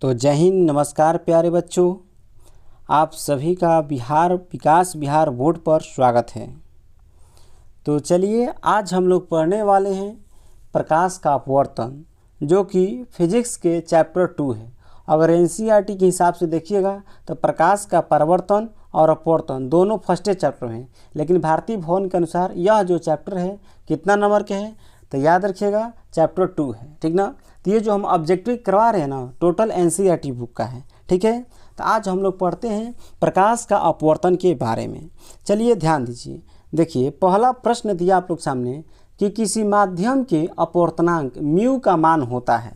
तो जय हिंद, नमस्कार प्यारे बच्चों। आप सभी का विकास बिहार बोर्ड पर स्वागत है। तो चलिए आज हम लोग पढ़ने वाले हैं प्रकाश का अपवर्तन, जो कि फिजिक्स के चैप्टर 2 है। अगर एनसीईआरटी के हिसाब से देखिएगा तो प्रकाश का परावर्तन और अपवर्तन दोनों फर्स्ट चैप्टर हैं, लेकिन भारतीय भवन के अनुसार यह जो चैप्टर है कितना नंबर के है तो याद रखिएगा चैप्टर 2 है, ठीक ना। तो ये जो हम ऑब्जेक्टिव करवा रहे हैं ना, टोटल एनसीईआरटी बुक का है, ठीक है। तो आज हम लोग पढ़ते हैं प्रकाश का अपवर्तन के बारे में। चलिए ध्यान दीजिए। देखिए पहला प्रश्न दिया आप लोग सामने कि किसी माध्यम के अपवर्तनांक म्यू का मान होता है।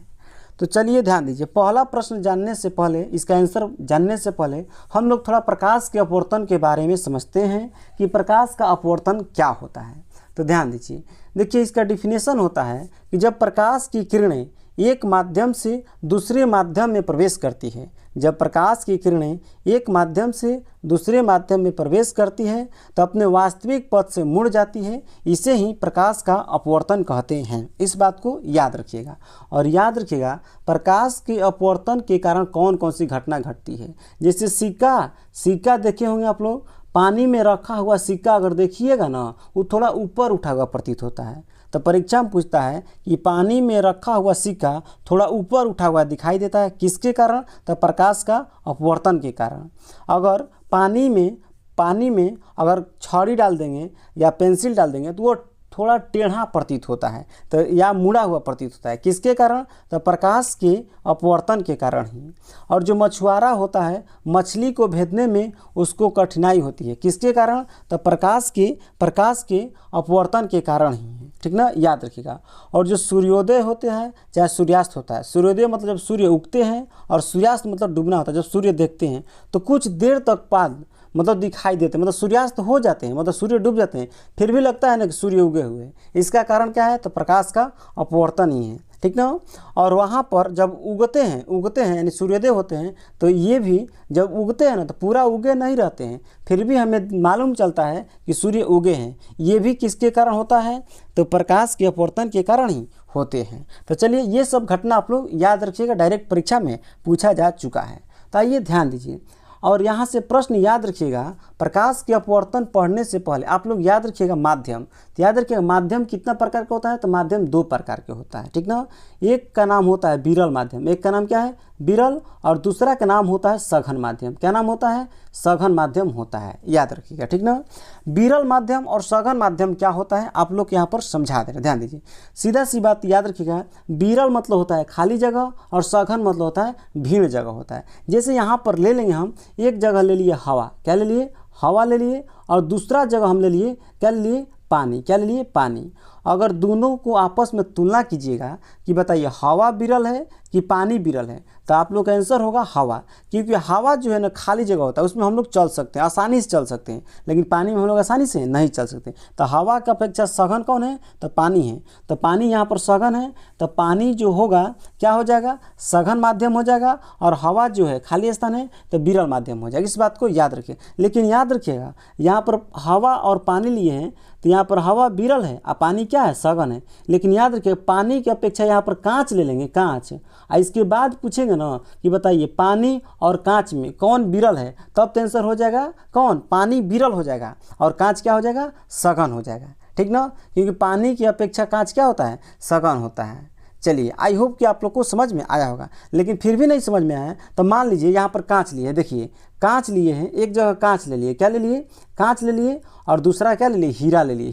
तो चलिए ध्यान दीजिए, पहला प्रश्न जानने से पहले, इसका आंसर जानने से पहले हम लोग थोड़ा प्रकाश के अपवर्तन के बारे में समझते हैं कि प्रकाश का अपवर्तन क्या होता है। तो ध्यान दीजिए, देखिए इसका डिफिनेशन होता है कि जब प्रकाश की किरणें एक माध्यम से दूसरे माध्यम में प्रवेश करती है, जब प्रकाश की किरणें एक माध्यम से दूसरे माध्यम में प्रवेश करती है तो अपने वास्तविक पथ से मुड़ जाती है, इसे ही प्रकाश का अपवर्तन कहते हैं। इस बात को याद रखिएगा। और याद रखिएगा प्रकाश के अपवर्तन के कारण कौन कौन सी घटना घटती है। जैसे सिक्का देखे होंगे आप लोग, पानी में रखा हुआ सिक्का अगर देखिएगा ना, वो थोड़ा ऊपर उठा हुआ प्रतीत होता है। तो परीक्षा में पूछता है कि पानी में रखा हुआ सिक्का थोड़ा ऊपर उठा हुआ दिखाई देता है, किसके कारण? तो प्रकाश का अपवर्तन के कारण। अगर पानी में अगर छड़ी डाल देंगे या पेंसिल डाल देंगे तो वो थोड़ा टेढ़ा प्रतीत होता है, तो या मुड़ा हुआ प्रतीत होता है, किसके कारण? तो प्रकाश के अपवर्तन के कारण ही। और जो मछुआरा होता है, मछली को भेदने में उसको कठिनाई होती है, किसके कारण? तो प्रकाश के अपवर्तन के कारण ही, ठीक ना, याद रखिएगा। और जो सूर्योदय होते हैं चाहे सूर्यास्त होता है, सूर्योदय मतलब जब सूर्य उगते हैं और सूर्यास्त मतलब डूबना होता है। जब सूर्य देखते हैं तो कुछ देर तक बाद मतलब दिखाई देते हैं, मतलब सूर्यास्त हो जाते हैं, मतलब सूर्य डूब जाते हैं, फिर भी लगता है ना कि सूर्य उगे हुए। इसका कारण क्या है? तो प्रकाश का अपवर्तन ही है, ठीक ना। और वहाँ पर जब उगते हैं यानी सूर्योदय होते हैं, तो ये भी जब उगते हैं ना तो पूरा उगे नहीं रहते हैं, फिर भी हमें मालूम चलता है कि सूर्य उगे हैं। ये भी किसके कारण होता है? तो प्रकाश के अपवर्तन के कारण ही होते हैं। तो चलिए ये सब घटना आप लोग याद रखिएगा, डायरेक्ट परीक्षा में पूछा जा चुका है। तो आइए ध्यान दीजिए और यहाँ से प्रश्न याद रखिएगा। प्रकाश के अपवर्तन पढ़ने से पहले आप लोग याद रखिएगा माध्यम। तो याद रखिएगा माध्यम कितना प्रकार का होता है? तो माध्यम 2 प्रकार के होता है, ठीक ना। एक का नाम होता है विरल माध्यम, एक का नाम क्या है? विरल, और दूसरा का नाम होता है सघन माध्यम। क्या नाम होता है? सघन माध्यम होता है, याद रखिएगा, ठीक ना। विरल माध्यम और सघन माध्यम क्या होता है आप लोग यहाँ पर समझा दे रहे, ध्यान दीजिए। सीधा सी बात याद रखिएगा, विरल मतलब होता है खाली जगह और सघन मतलब होता है भीड़ जगह होता है। जैसे यहाँ पर ले लेंगे हम, एक जगह ले लिए हवा, क्या ले लिए? हवा ले लिए, और दूसरा जगह हम ले लिए, क्या ले लिए? पानी। क्या ले लिए? पानी। अगर दोनों को आपस में तुलना कीजिएगा कि बताइए हवा विरल है कि पानी विरल है, तो आप लोग का आंसर होगा हवा, क्योंकि हवा जो है ना खाली जगह होता है, उसमें हम लोग चल सकते हैं, आसानी से चल सकते हैं, लेकिन पानी में हम लोग आसानी से नहीं चल सकते। तो हवा का अपेक्षा सघन कौन है? तो पानी है। तो पानी यहाँ पर सघन है, तो पानी जो होगा क्या हो जाएगा? सघन माध्यम हो जाएगा, और हवा जो है खाली स्थान है तो विरल माध्यम हो जाएगा। इस बात को याद रखिए। लेकिन याद रखिएगा यहाँ पर हवा और पानी लिए हैं, तो यहाँ पर हवा विरल है और पानी क्या है? सघन है। लेकिन याद रखिए पानी की अपेक्षा यहाँ पर कांच ले लेंगे, कांच। और इसके बाद पूछेंगे ना कि बताइए पानी और कांच में कौन विरल है, तब तो आंसर हो जाएगा कौन? पानी विरल हो जाएगा और कांच क्या हो जाएगा? सघन हो जाएगा, ठीक ना, क्योंकि पानी की अपेक्षा कांच क्या होता है? सघन होता है। चलिए आई होप कि आप लोग को समझ में आया होगा। लेकिन फिर भी नहीं समझ में आया तो मान लीजिए यहाँ पर कांच लिए, देखिए कांच लिए हैं, एक जगह कांच ले लिए, क्या ले लिए? कांच ले लिए, और दूसरा क्या ले लिए? हीरा ले लिए,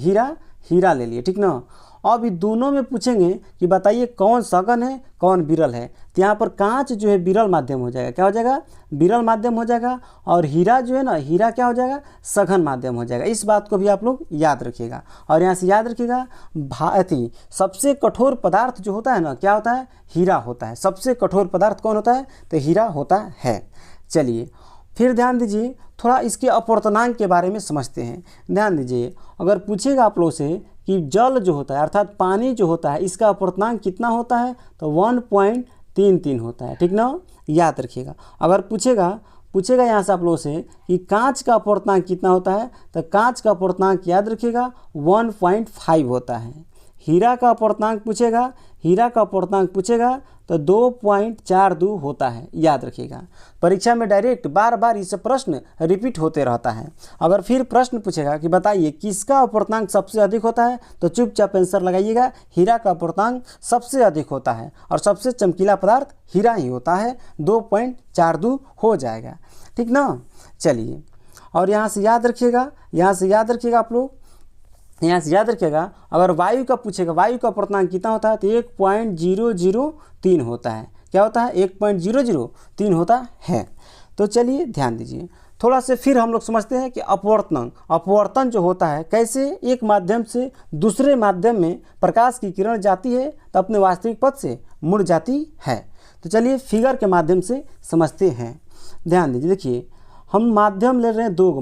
हीरा ले लिए, ठीक ना। अब ये दोनों में पूछेंगे कि बताइए कौन सघन है कौन विरल है, तो यहाँ पर कांच जो है विरल माध्यम हो जाएगा, क्या हो जाएगा? विरल माध्यम हो जाएगा, और हीरा जो है ना, हीरा क्या हो जाएगा? सघन माध्यम हो जाएगा। इस बात को भी आप लोग याद रखिएगा। और यहाँ से याद रखिएगा सबसे कठोर पदार्थ जो होता है ना, क्या होता है? हीरा होता है। सबसे कठोर पदार्थ कौन होता है? तो हीरा होता है। चलिए फिर ध्यान दीजिए, थोड़ा इसके अपवर्तनांक के बारे में समझते हैं। ध्यान दीजिए, अगर पूछेगा आप लोग से कि जल जो होता है अर्थात पानी जो होता है, इसका अपवर्तनांक कितना होता है? तो 1.33 होता है, ठीक ना, याद रखिएगा। अगर पूछेगा यहाँ से आप लोगों से कि कांच का अपवर्तनांक कितना होता है, तो कांच का अपवर्तनांक याद रखिएगा 1.5 होता है। हीरा का अपूर्णांक पूछेगा, हीरा का अपूर्णांक पूछेगा तो 2.42 होता है, याद रखिएगा। परीक्षा में डायरेक्ट बार बार इस प्रश्न रिपीट होते रहता है। अगर फिर प्रश्न पूछेगा कि बताइए किसका अपूर्णांक सबसे अधिक होता है, तो चुपचाप आंसर लगाइएगा, हीरा का अपूर्णांक सबसे अधिक होता है और सबसे चमकीला पदार्थ हीरा ही होता है, 2.42 हो जाएगा, ठीक ना। चलिए, और यहाँ से याद रखिएगा, यहाँ से याद रखिएगा आप लोग, यहाँ से याद रखिएगा, अगर वायु का पूछेगा वायु का अपूर्णांक कितना होता है तो 1.003 होता है। क्या होता है? 1.003 होता है। तो चलिए ध्यान दीजिए, थोड़ा से फिर हम लोग समझते हैं कि अपवर्तन जो होता है, कैसे एक माध्यम से दूसरे माध्यम में प्रकाश की किरण जाती है तो अपने वास्तविक पथ से मुड़ जाती है। तो चलिए फिगर के माध्यम से समझते हैं। ध्यान दीजिए, देखिए हम माध्यम ले रहे हैं, 2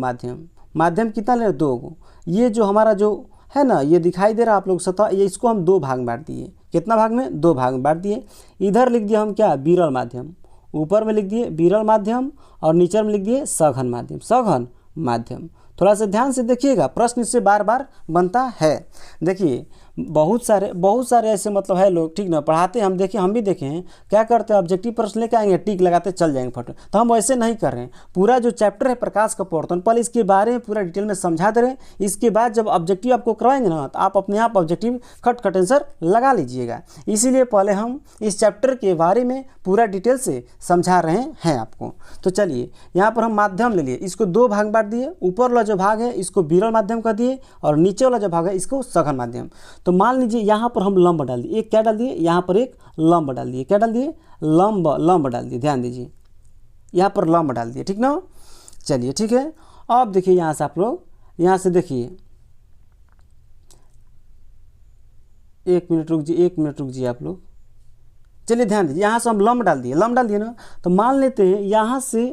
माध्यम कितना ले रहे हैं? 2। ये जो हमारा जो है ना, ये दिखाई दे रहा है आप लोग सतह, ये इसको हम 2 भाग में बांट दिए। कितना भाग में? 2 भाग में बांट दिए। इधर लिख दिया हम क्या? विरल माध्यम। ऊपर में लिख दिए विरल माध्यम और नीचे में लिख दिए सघन माध्यम। सघन माध्यम, थोड़ा सा ध्यान से देखिएगा, प्रश्न इससे बार बार बनता है। देखिए बहुत सारे ऐसे मतलब है लोग, ठीक ना, पढ़ाते हम देखें, हम भी देखे हैं, क्या करते हैं ऑब्जेक्टिव प्रश्न लेके आएंगे, टिक लगाते चल जाएंगे फट। तो हम वैसे नहीं कर रहे हैं। पूरा जो चैप्टर है प्रकाश का अपवर्तन, पहले इसके बारे में पूरा डिटेल में समझा दे रहे हैं। इसके बाद जब ऑब्जेक्टिव आपको करवाएंगे ना, तो आप अपने आप ऑब्जेक्टिव खट आंसर लगा लीजिएगा। इसीलिए पहले हम इस चैप्टर के बारे में पूरा डिटेल से समझा रहे हैं आपको। तो चलिए यहाँ पर हम माध्यम ले लिए, इसको 2 भाग बांट दिए। ऊपर वाला जो भाग है इसको विरल माध्यम कर दिए और नीचे वाला जो भाग है इसको सघन माध्यम। तो मान लीजिए यहाँ पर हम लंब डाल दिए, एक क्या डाल दिए? यहाँ पर एक लंब डाल दिए। क्या डाल दिए? लंब डाल दिए। ध्यान दीजिए, यहाँ पर लंब डाल दिए, ठीक ना। चलिए ठीक है, अब देखिए यहाँ से आप लोग, यहाँ से देखिए, 1 मिनट रुक जाइए आप लोग। चलिए ध्यान दीजिए, यहाँ से हम लंब डाल दिए ना। तो मान लेते हैं यहाँ से,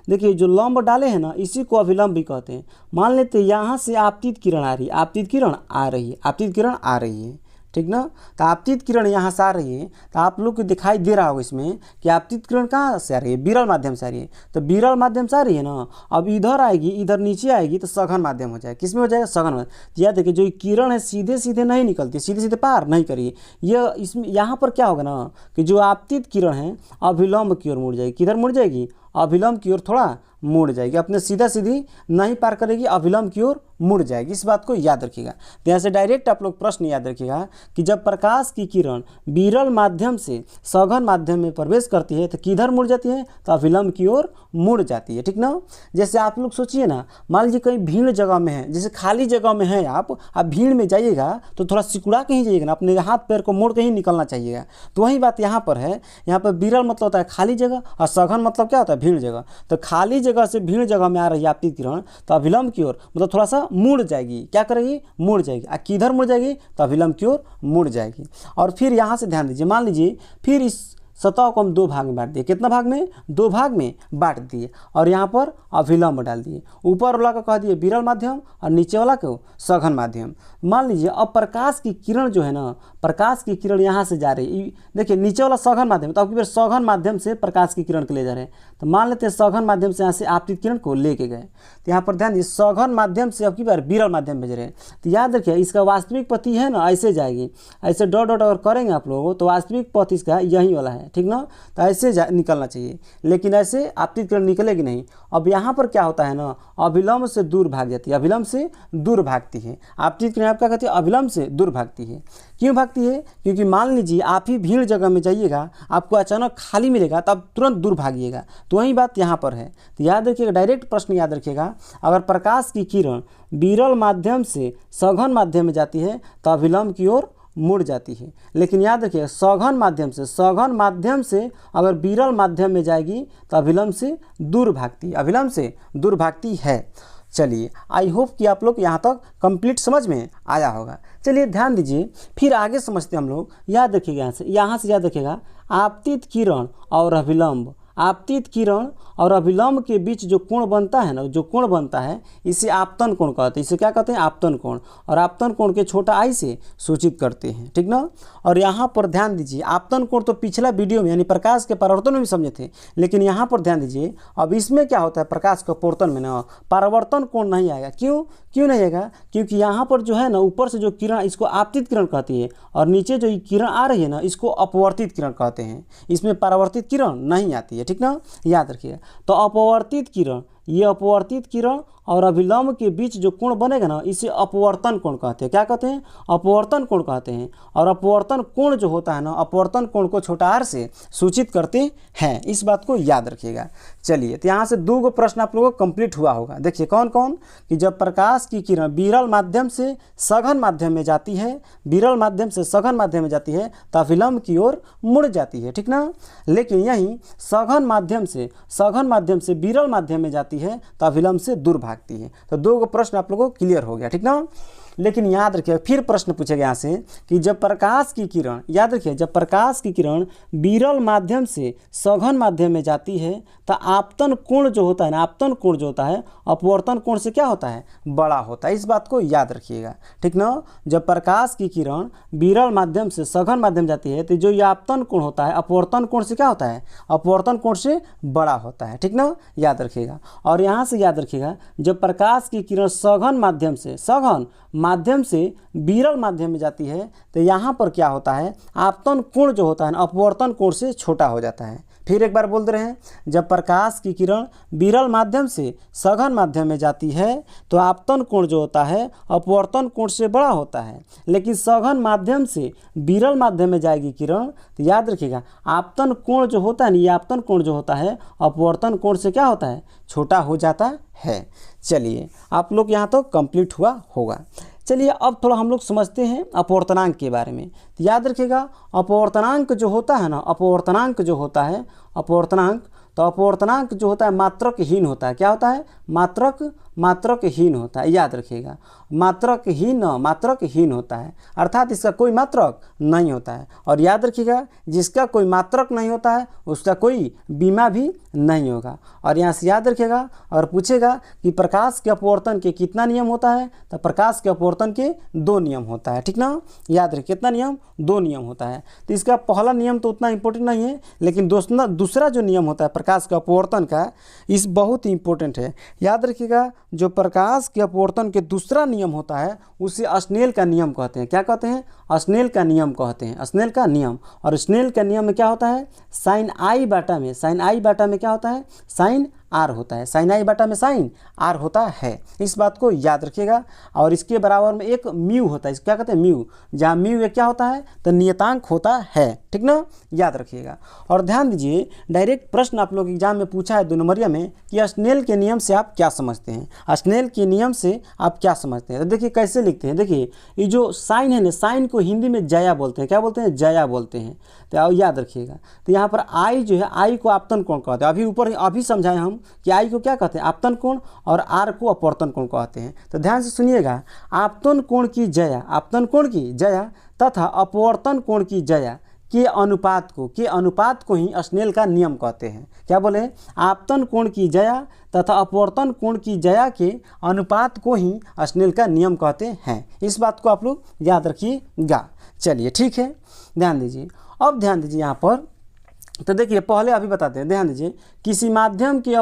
देखिए जो लंब डाले हैं ना, इसी को अभिलंब भी कहते हैं। मान लेते हैं यहाँ से आपतित किरण आ रही है, आपतित किरण आ रही है, ठीक ना। तो आपतित किरण यहाँ से आ रही है, तो आप लोग को दिखाई दे रहा होगा इसमें कि आपतित किरण कहाँ से आ रही है? विरल माध्यम से आ रही है। तो विरल माध्यम से आ रही है ना, अब इधर आएगी, इधर नीचे आएगी तो सघन माध्यम हो जाएगा। किसमें हो जाएगा? सघन माध्यम। याद देखिए, जो किरण है सीधे नहीं निकलती, सीधे पार नहीं करिए। यह इसमें यहाँ पर क्या होगा ना, कि जो आपतित किरण है अभिलंब की ओर मुड़ जाएगी। किधर मुड़ जाएगी? अभिलंब की ओर थोड़ा मुड़ जाएगी, अपने सीधी नहीं पार करेगी, अभिलंब की ओर मुड़ जाएगी। इस बात को याद रखिएगा। तो यहाँ से डायरेक्ट आप लोग प्रश्न याद रखिएगा कि जब प्रकाश की किरण विरल माध्यम से सघन माध्यम में प्रवेश करती है तो किधर मुड़ जाती है? तो अभिलंब की ओर मुड़ जाती है, ठीक ना। जैसे आप लोग सोचिए ना, मान लीजिए कहीं भीड़ जगह में है, जैसे खाली जगह में है, आप भीड़ में जाइएगा तो थोड़ा सिकुड़ा के ही जाइएगा ना, अपने हाथ पैर को मोड़ के ही निकलना चाहिएगा। तो वही बात यहाँ पर है। यहाँ पर विरल मतलब होता है खाली जगह और सघन मतलब क्या होता है? भीड़ जगह। तो खाली जगह से भीड़ जगह में आ रही है आपतित किरण, तो अभिलंब की ओर मतलब थोड़ा सा मुड़ जाएगी। क्या करेगी? मुड़ जाएगी। किधर मुड़ जाएगी? तो अभिलंब की ओर मुड़ जाएगी। और फिर यहाँ से ध्यान दीजिए, मान लीजिए फिर इस सतह को हम 2 भाग में बांट दिए। कितना भाग में? 2 भाग में बांट दिए और यहाँ पर अभिलंब डाल दिए। ऊपर वाला को कह दिए विरल माध्यम और नीचे वाला को सघन माध्यम। मान लीजिए अब प्रकाश की किरण जो है ना, प्रकाश की किरण यहाँ से जा रही है, देखिए नीचे वाला सघन माध्यम, तो अब की बार सघन माध्यम से प्रकाश की किरण को ले जा रहे हैं। तो मान लेते हैं सघन माध्यम से यहाँ से आपतित किरण को लेके गए, तो यहाँ पर ध्यान दीजिए सघन माध्यम से अब की बार विरल माध्यम भेज रहे हैं। तो याद रखिए इसका वास्तविक पथ है ना, ऐसे जाएगी, ऐसे डॉट अगर करेंगे आप लोगों तो वास्तविक पथ इसका यही वाला है, ठीक ना। तो ऐसे निकलना चाहिए, लेकिन ऐसे आपतित किरण निकलेगी नहीं। अब यहाँ पर क्या होता है ना, अभिलंब से दूर भाग जाती है, अभिलंब से दूर भागती है आपतित किरण। आप क्या कहते हैं? अभिलंब से दूर भागती है। क्यों भागती है? क्योंकि मान लीजिए आप ही भीड़ जगह में जाइएगा, आपको अचानक खाली मिलेगा तो आप तुरंत दूर भागिएगा। तो वही बात यहाँ पर है। तो याद रखिएगा, डायरेक्ट प्रश्न याद रखिएगा, अगर प्रकाश की किरण विरल माध्यम से सघन माध्यम में जाती है तो अभिलंब की ओर मुड़ जाती है। लेकिन याद रखिए सघन माध्यम से अगर विरल माध्यम में जाएगी तो अभिलंब से दूर भागती है। चलिए आई होप कि आप लोग यहाँ तक कंप्लीट समझ में आया होगा। चलिए ध्यान दीजिए, फिर आगे समझते हम लोग। याद रखिएगा यहाँ से याद रखिएगा आपतित किरण और अभिलंब, आपतित किरण और अभिलंब के बीच जो कोण बनता है ना, जो कोण बनता है इसे आपतन कोण कहते हैं। इसे क्या कहते हैं? आपतन कोण। और आपतन कोण के छोटा आई से सूचित करते हैं, ठीक ना। और यहाँ पर ध्यान दीजिए, आपतन कोण तो पिछला वीडियो में यानी प्रकाश के परावर्तन में भी समझे थे, लेकिन यहाँ पर ध्यान दीजिए अब इसमें क्या होता है, प्रकाश के अपवर्तन में ना परावर्तन कोण नहीं आएगा। क्यों नहीं आएगा? क्योंकि यहाँ पर जो है ना ऊपर से जो किरण इसको आपतित किरण कहती है, और नीचे जो किरण आ रही है ना इसको अपवर्तित किरण कहते हैं। इसमें परावर्तित किरण नहीं आती है, ठीक ना, याद रखिएगा। तो अपवर्तित किरण, ये अपवर्तित किरण और अभिलंब के बीच जो कोण बनेगा ना इसे अपवर्तन कोण कहते हैं। क्या कहते हैं? अपवर्तन कोण कहते हैं। और अपवर्तन कोण जो होता है ना, अपवर्तन कोण को छोटा आर से सूचित करते हैं। इस बात को याद रखिएगा। चलिए, तो यहाँ से 2 प्रश्न आप लोगों को कंप्लीट हुआ होगा। देखिए कौन कौन? कि जब प्रकाश की किरण विरल माध्यम से सघन माध्यम में जाती है, विरल माध्यम से सघन माध्यम में जाती है तो अभिलंब की ओर मुड़ जाती है, ठीक ना। लेकिन यही सघन माध्यम से विरल माध्यम में जाती है तो अभिलंब से दूर भागती है। तो 2 प्रश्न आप लोगों को क्लियर हो गया, ठीक ना। लेकिन याद रखिए, फिर प्रश्न पूछेगा यहाँ से कि जब प्रकाश की किरण, याद रखिए, जब प्रकाश की किरण विरल माध्यम से सघन माध्यम में जाती है तो आपतन कोण जो होता है ना, आपतन कोण जो होता है अपवर्तन कोण से क्या होता है? बड़ा होता है। इस बात को याद रखिएगा, ठीक ना। जब प्रकाश की किरण विरल माध्यम से सघन माध्यम जाती है तो जो ये आपतन कोण होता है अपवर्तन कोण से क्या होता है? अपवर्तन कोण से बड़ा होता है, ठीक ना, याद रखिएगा। और यहाँ से याद रखिएगा, जब प्रकाश की किरण सघन माध्यम से विरल माध्यम में जाती है तो यहाँ पर क्या होता है? आपतन कोण जो होता है ना अपवर्तन कोण से छोटा हो जाता है। फिर एक बार बोलते रहे हैं, जब प्रकाश की किरण विरल माध्यम से सघन माध्यम में जाती है तो आपतन कोण जो होता है अपवर्तन कोण से बड़ा होता है। लेकिन सघन माध्यम से विरल माध्यम में जाएगी किरण तो याद रखिएगा आपतन कोण जो होता है ना, ये आपतन कोण जो होता है अपवर्तन कोण से क्या होता है? छोटा हो जाता है। चलिए, आप लोग यहाँ तो कंप्लीट हुआ होगा। चलिए, अब थोड़ा हम लोग समझते हैं अपवर्तनांक के बारे में। तो याद रखिएगा अपवर्तनांक जो होता है ना, अपवर्तनांक जो होता है, अपवर्तनांक जो होता है मात्रकहीन होता है। क्या होता है? मात्रकहीन होता है। याद रखिएगा, मात्रकहीन होता है, अर्थात इसका कोई मात्रक नहीं होता है। और याद रखिएगा, जिसका कोई मात्रक नहीं होता है उसका कोई बीमा भी नहीं होगा। और यहाँ से याद रखिएगा, और पूछेगा कि प्रकाश के अपवर्तन के कितना नियम होता है? तो प्रकाश के अपवर्तन के 2 नियम होता है, ठीक ना। याद रखिए, कितना नियम? 2 नियम होता है। तो इसका पहला नियम तो उतना इंपॉर्टेंट नहीं है, लेकिन दूसरा जो नियम होता है प्रकाश के अपवर्तन का, इस बहुत ही इंपॉर्टेंट है। याद रखिएगा, जो प्रकाश के अपवर्तन के दूसरा नियम होता है उसे स्नेल का नियम कहते हैं। क्या कहते हैं? स्नेल का नियम कहते हैं, स्नेल का नियम। और स्नेल का नियम में क्या होता है? साइन आई बाटा में क्या होता है? साइन आर होता है। साइन आई बाटा में साइन आर होता है। इस बात को याद रखिएगा। और इसके बराबर में एक म्यू होता है, इसको क्या कहते हैं? म्यू। जहाँ म्यू एक क्या होता है? तो नियतांक होता है, ठीक ना, याद रखिएगा। और ध्यान दीजिए, डायरेक्ट प्रश्न आप लोग एग्जाम में पूछा है 2 नंबरिया में कि स्नेल के नियम से आप क्या समझते हैं? स्नेल के नियम से आप क्या समझते हैं? तो देखिए कैसे लिखते हैं। देखिए, ये जो साइन है ना, साइन को हिंदी में जया बोलते हैं। क्या बोलते हैं? जया बोलते हैं। तो याद रखिएगा। तो यहाँ पर आई जो है, आई को आपतन कोण कहते हैं। अभी समझाएं हम कि आई को क्या कहते हैं? आपतन कोण, और आर को अपवर्तन कोण कहते हैं। तो ध्यान से सुनिएगा, आपतन कोण की जया तथा अपवर्तन कोण की जया के अनुपात को ही स्नेल का नियम कहते हैं। क्या बोले? आपतन कोण की जया तथा अपवर्तन कोण की जया के अनुपात को ही स्नेल का नियम कहते हैं। इस बात को आप लोग याद रखिएगा। चलिए, ठीक है, ध्यान दीजिए। अब ध्यान दीजिए यहाँ पर, तो देखिए पहले अभी बताते हैं। ध्यान दीजिए, किसी माध्यम के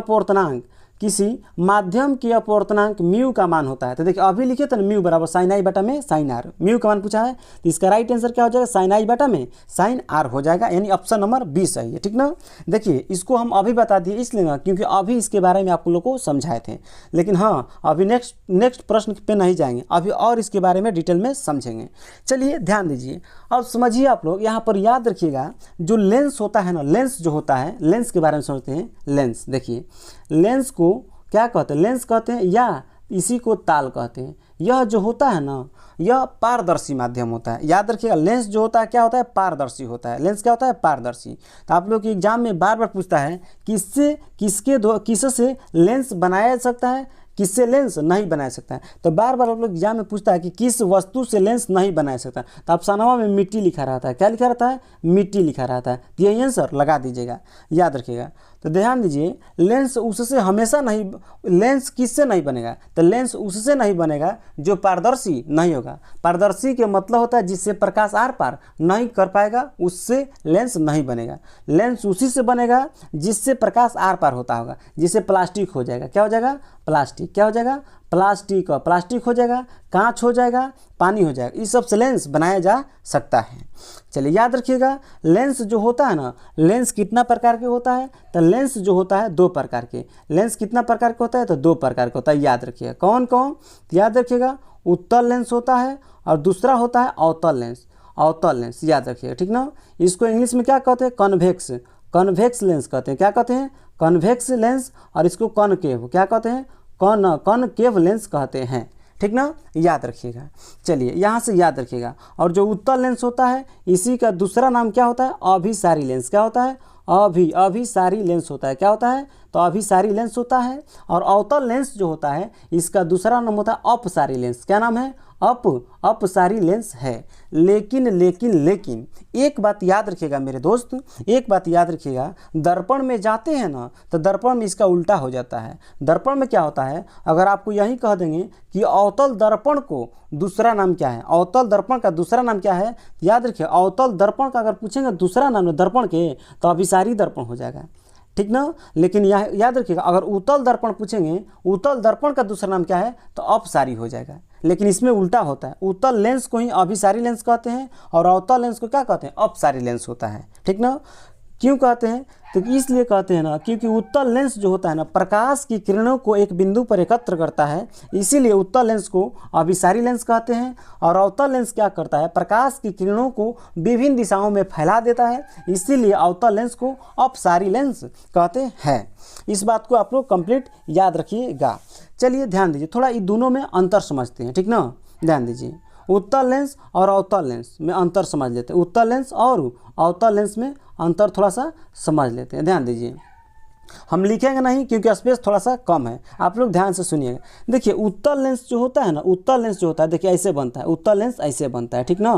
अपवर्तनांक म्यू का मान होता है। तो देखिए अभी लिखे तो म्यू बराबर साइन आई बटा में साइन आर, म्यू का मान पूछा है तो इसका राइट आंसर क्या हो जाएगा? साइन आई बटा में साइन आर हो जाएगा, यानी ऑप्शन नंबर 20 सही है, ठीक ना। देखिए इसको हम अभी बता दिए इसलिए क्योंकि अभी इसके बारे में आप लोगों को समझाए थे, लेकिन हाँ अभी नेक्स्ट प्रश्न पे नहीं जाएंगे, अभी और इसके बारे में डिटेल में समझेंगे। चलिए ध्यान दीजिए, अब समझिए आप लोग। यहाँ पर याद रखिएगा, जो लेंस होता है ना, लेंस जो होता है, लेंस के बारे में समझते हैं। लेंस, देखिए लेंस को क्या कहते हैं? लेंस कहते हैं या इसी को ताल कहते हैं। यह जो होता है ना, यह पारदर्शी माध्यम होता है। याद रखिएगा, लेंस जो होता है क्या होता है? पारदर्शी होता है। लेंस क्या होता है? पारदर्शी। तो आप लोग के एग्जाम में बार बार पूछता है किससे लेंस बनाया जा सकता है, किससे लेंस नहीं बना सकता है। तो बार बार आप लोग एग्जाम में पूछता है कि किस वस्तु से लेंस नहीं बना सकता। तो ऑप्शनवा में मिट्टी लिखा रहता है। क्या लिखा रहता है? मिट्टी लिखा रहता है। यही आंसर लगा दीजिएगा, याद रखिएगा। तो ध्यान दीजिए, लेंस उससे हमेशा नहीं, लेंस किससे नहीं बनेगा, तो लेंस उससे नहीं बनेगा जो पारदर्शी नहीं होगा। पारदर्शी के मतलब होता है जिससे प्रकाश आर पार नहीं कर पाएगा, उससे लेंस नहीं बनेगा। लेंस उसी से बनेगा जिससे प्रकाश आर पार होता होगा। जिससे प्लास्टिक हो जाएगा, क्या हो जाएगा, प्लास्टिक, क्या हो जाएगा, प्लास्टिक, प्लास्टिक हो जाएगा, कांच हो जाएगा, पानी हो जाएगा, इस सब से लेंस बनाया जा सकता है। चलिए याद रखिएगा, लेंस जो होता है ना, लेंस कितना प्रकार के होता है, तो लेंस जो होता है 2 प्रकार के। लेंस कितना प्रकार का होता है, तो 2 प्रकार का होता है, याद रखिएगा। कौन कौन, तो याद रखिएगा, उत्तल लेंस होता है और दूसरा होता है अवतल लेंस। अवतल लेंस याद रखिएगा, ठीक ना। इसको इंग्लिश में क्या कहते हैं, कन्वेक्स, कन्वेक्स लेंस कहते हैं। क्या कहते हैं, कन्वेक्स लेंस। और इसको कॉनकेव क्या कहते हैं, कॉनकेव लेंस कहते हैं, ठीक ना, याद रखिएगा। चलिए यहाँ से याद रखिएगा। और जो उत्तल लेंस होता है, इसी का दूसरा नाम क्या होता है, अभिसारी लेंस। क्या होता है, अभिसारी लेंस होता है। क्या होता है, तो अभिसारी लेंस होता है। और अवतल लेंस जो होता है, इसका दूसरा नाम होता है अपसारी लेंस। क्या नाम है, अपसारी लेंस है। लेकिन एक बात याद रखिएगा मेरे दोस्त, एक बात याद रखिएगा, दर्पण में जाते हैं ना, तो दर्पण में इसका उल्टा हो जाता है। दर्पण में क्या होता है, अगर आपको यही कह देंगे कि अवतल दर्पण को दूसरा नाम क्या है, अवतल दर्पण का दूसरा नाम क्या है, याद रखिए, अवतल दर्पण का अगर पूछेंगे दूसरा नाम दर्पण के, तो अभिसारी दर्पण हो जाएगा, ठीक ना। लेकिन याद रखिएगा, अगर उत्तल दर्पण पूछेंगे, उत्तल दर्पण का दूसरा नाम क्या है, तो अपसारी हो जाएगा। लेकिन इसमें उल्टा होता है, उत्तल लेंस को ही अभिसारी लेंस कहते हैं और अवतल लेंस को क्या कहते हैं, अपसारी लेंस होता है, ठीक ना। क्यों कहते हैं, तो इसलिए कहते हैं ना, क्योंकि उत्तल लेंस जो होता है ना, प्रकाश की किरणों को एक बिंदु पर एकत्र करता है, इसीलिए उत्तल लेंस को अभिसारी लेंस कहते हैं। और अवतल लेंस क्या करता है, प्रकाश की किरणों को विभिन्न दिशाओं में फैला देता है, इसीलिए अवतल लेंस को अपसारी लेंस कहते हैं। इस बात को आप लोग कंप्लीट याद रखिएगा। चलिए ध्यान दीजिए, थोड़ा इन दोनों में अंतर समझते हैं, ठीक ना। ध्यान दीजिए, उत्तल लेंस और अवतल लेंस में अंतर समझ लेते हैं। उत्तल लेंस और अवतल लेंस में अंतर थोड़ा सा समझ लेते हैं। ध्यान दीजिए, हम लिखेंगे नहीं क्योंकि स्पेस थोड़ा सा कम है, आप लोग ध्यान से सुनिएगा। देखिए उत्तल लेंस जो होता है ना, उत्तल लेंस जो होता है, देखिए ऐसे बनता है, उत्तल लेंस ऐसे बनता है, ठीक ना।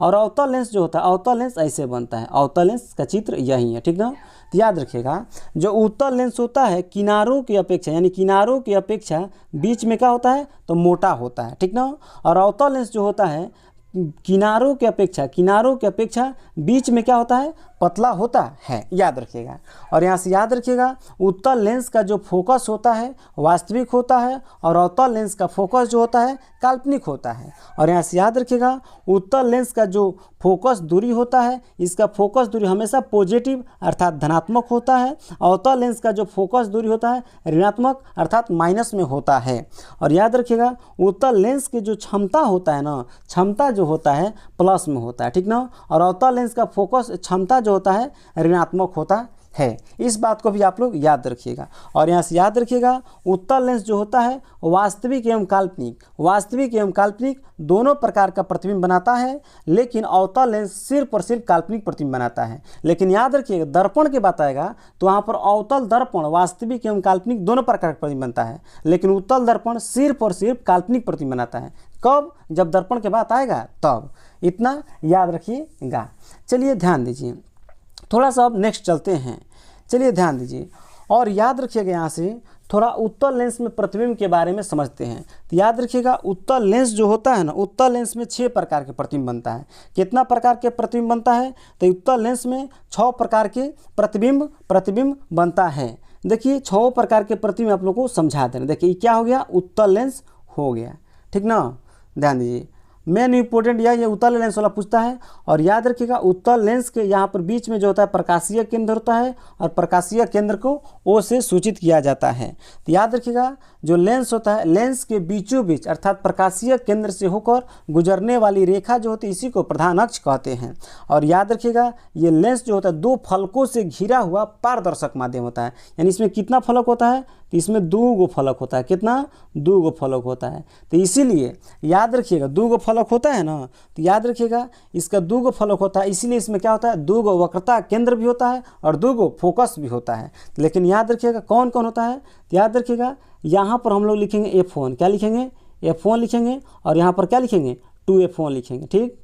और अवतल लेंस जो होता है, अवतल लेंस ऐसे बनता है। अवतल लेंस का चित्र यही है, ठीक ना। तो याद रखिएगा, जो उत्तल लेंस होता है किनारों की अपेक्षा, यानी किनारों की अपेक्षा बीच में क्या होता है, तो मोटा होता है, ठीक ना। और अवतल लेंस जो होता है किनारों के अपेक्षा बीच में क्या होता है, पतला होता है, याद रखिएगा। और यहाँ से याद रखिएगा, उत्तल लेंस का जो फोकस होता है वास्तविक होता है और अवतल लेंस का फोकस जो होता है काल्पनिक होता है। और यहाँ से याद रखिएगा, उत्तल लेंस का जो फोकस दूरी होता है, इसका फोकस दूरी हमेशा पॉजिटिव अर्थात धनात्मक होता है। अवतल लेंस का जो फोकस दूरी होता है ऋणात्मक अर्थात माइनस में होता है। और याद रखिएगा, उत्तल लेंस की जो क्षमता होता है ना, क्षमता जो होता है प्लस में होता है, ठीक ना। और अवतल लेंस का फोकस क्षमता जो होता है ऋणात्मक होता है। इस बात को भी आप लोग याद रखिएगा। और यहाँ से याद रखिएगा, उत्तल लेंस जो होता है वास्तविक एवं काल्पनिक दोनों प्रकार का प्रतिबिंब बनाता है, लेकिन अवतल लेंस सिर्फ और सिर्फ काल्पनिक प्रतिबिंब बनाता है। लेकिन याद रखिएगा, दर्पण की बात आएगा तो वहाँ पर अवतल दर्पण वास्तविक एवं काल्पनिक दोनों प्रकार का प्रतिबिंब बनता है, लेकिन उत्तल दर्पण सिर्फ और सिर्फ काल्पनिक प्रतिबिंब बनाता है। कब, जब दर्पण की बात आएगा तब, इतना याद रखिएगा। चलिए ध्यान दीजिए, थोड़ा सा अब नेक्स्ट चलते हैं। चलिए ध्यान दीजिए और याद रखिएगा, यहाँ से थोड़ा उत्तल लेंस में प्रतिबिंब के बारे में समझते हैं। तो याद रखिएगा, उत्तल लेंस जो होता है ना, उत्तल लेंस में 6 प्रकार के प्रतिबिंब बनता है। कितना प्रकार के प्रतिबिंब बनता है, तो उत्तल लेंस में 6 प्रकार के प्रतिबिंब बनता है। देखिए 6 प्रकार के प्रतिबिंब आप लोगों को समझा दें। देखिए क्या हो गया, उत्तल लेंस हो गया, ठीक ना। ध्यान दीजिए, मेन इंपॉर्टेंट ये उत्तल लेंस वाला पूछता है। और याद रखिएगा, उत्तल लेंस के यहाँ पर बीच में जो होता है प्रकाशीय केंद्र होता है और प्रकाशीय केंद्र को ओ से सूचित किया जाता है। तो याद रखिएगा, जो लेंस होता है, लेंस के बीचों बीच अर्थात प्रकाशीय केंद्र से होकर गुजरने वाली रेखा जो होती है, इसी को प्रधान अक्ष कहते हैं। और याद रखिएगा, ये लेंस जो होता है 2 फलकों से घिरा हुआ पारदर्शक माध्यम होता है। यानी इसमें कितना फलक होता है, तो इसमें 2 फलक होता है। कितना, 2 फलक होता है। तो इसीलिए याद रखिएगा, 2 फलक होता है ना, तो याद रखिएगा इसका 2 फलक होता है, इसीलिए इसमें क्या होता है, 2 वक्रता केंद्र भी होता है और 2 फोकस भी होता है। लेकिन याद रखिएगा कौन कौन होता है, तो याद रखिएगा यहाँ पर हम लोग लिखेंगे F1, क्या लिखेंगे, F1 लिखेंगे। और यहाँ पर क्या लिखेंगे, 2F1 लिखेंगे, ठीक,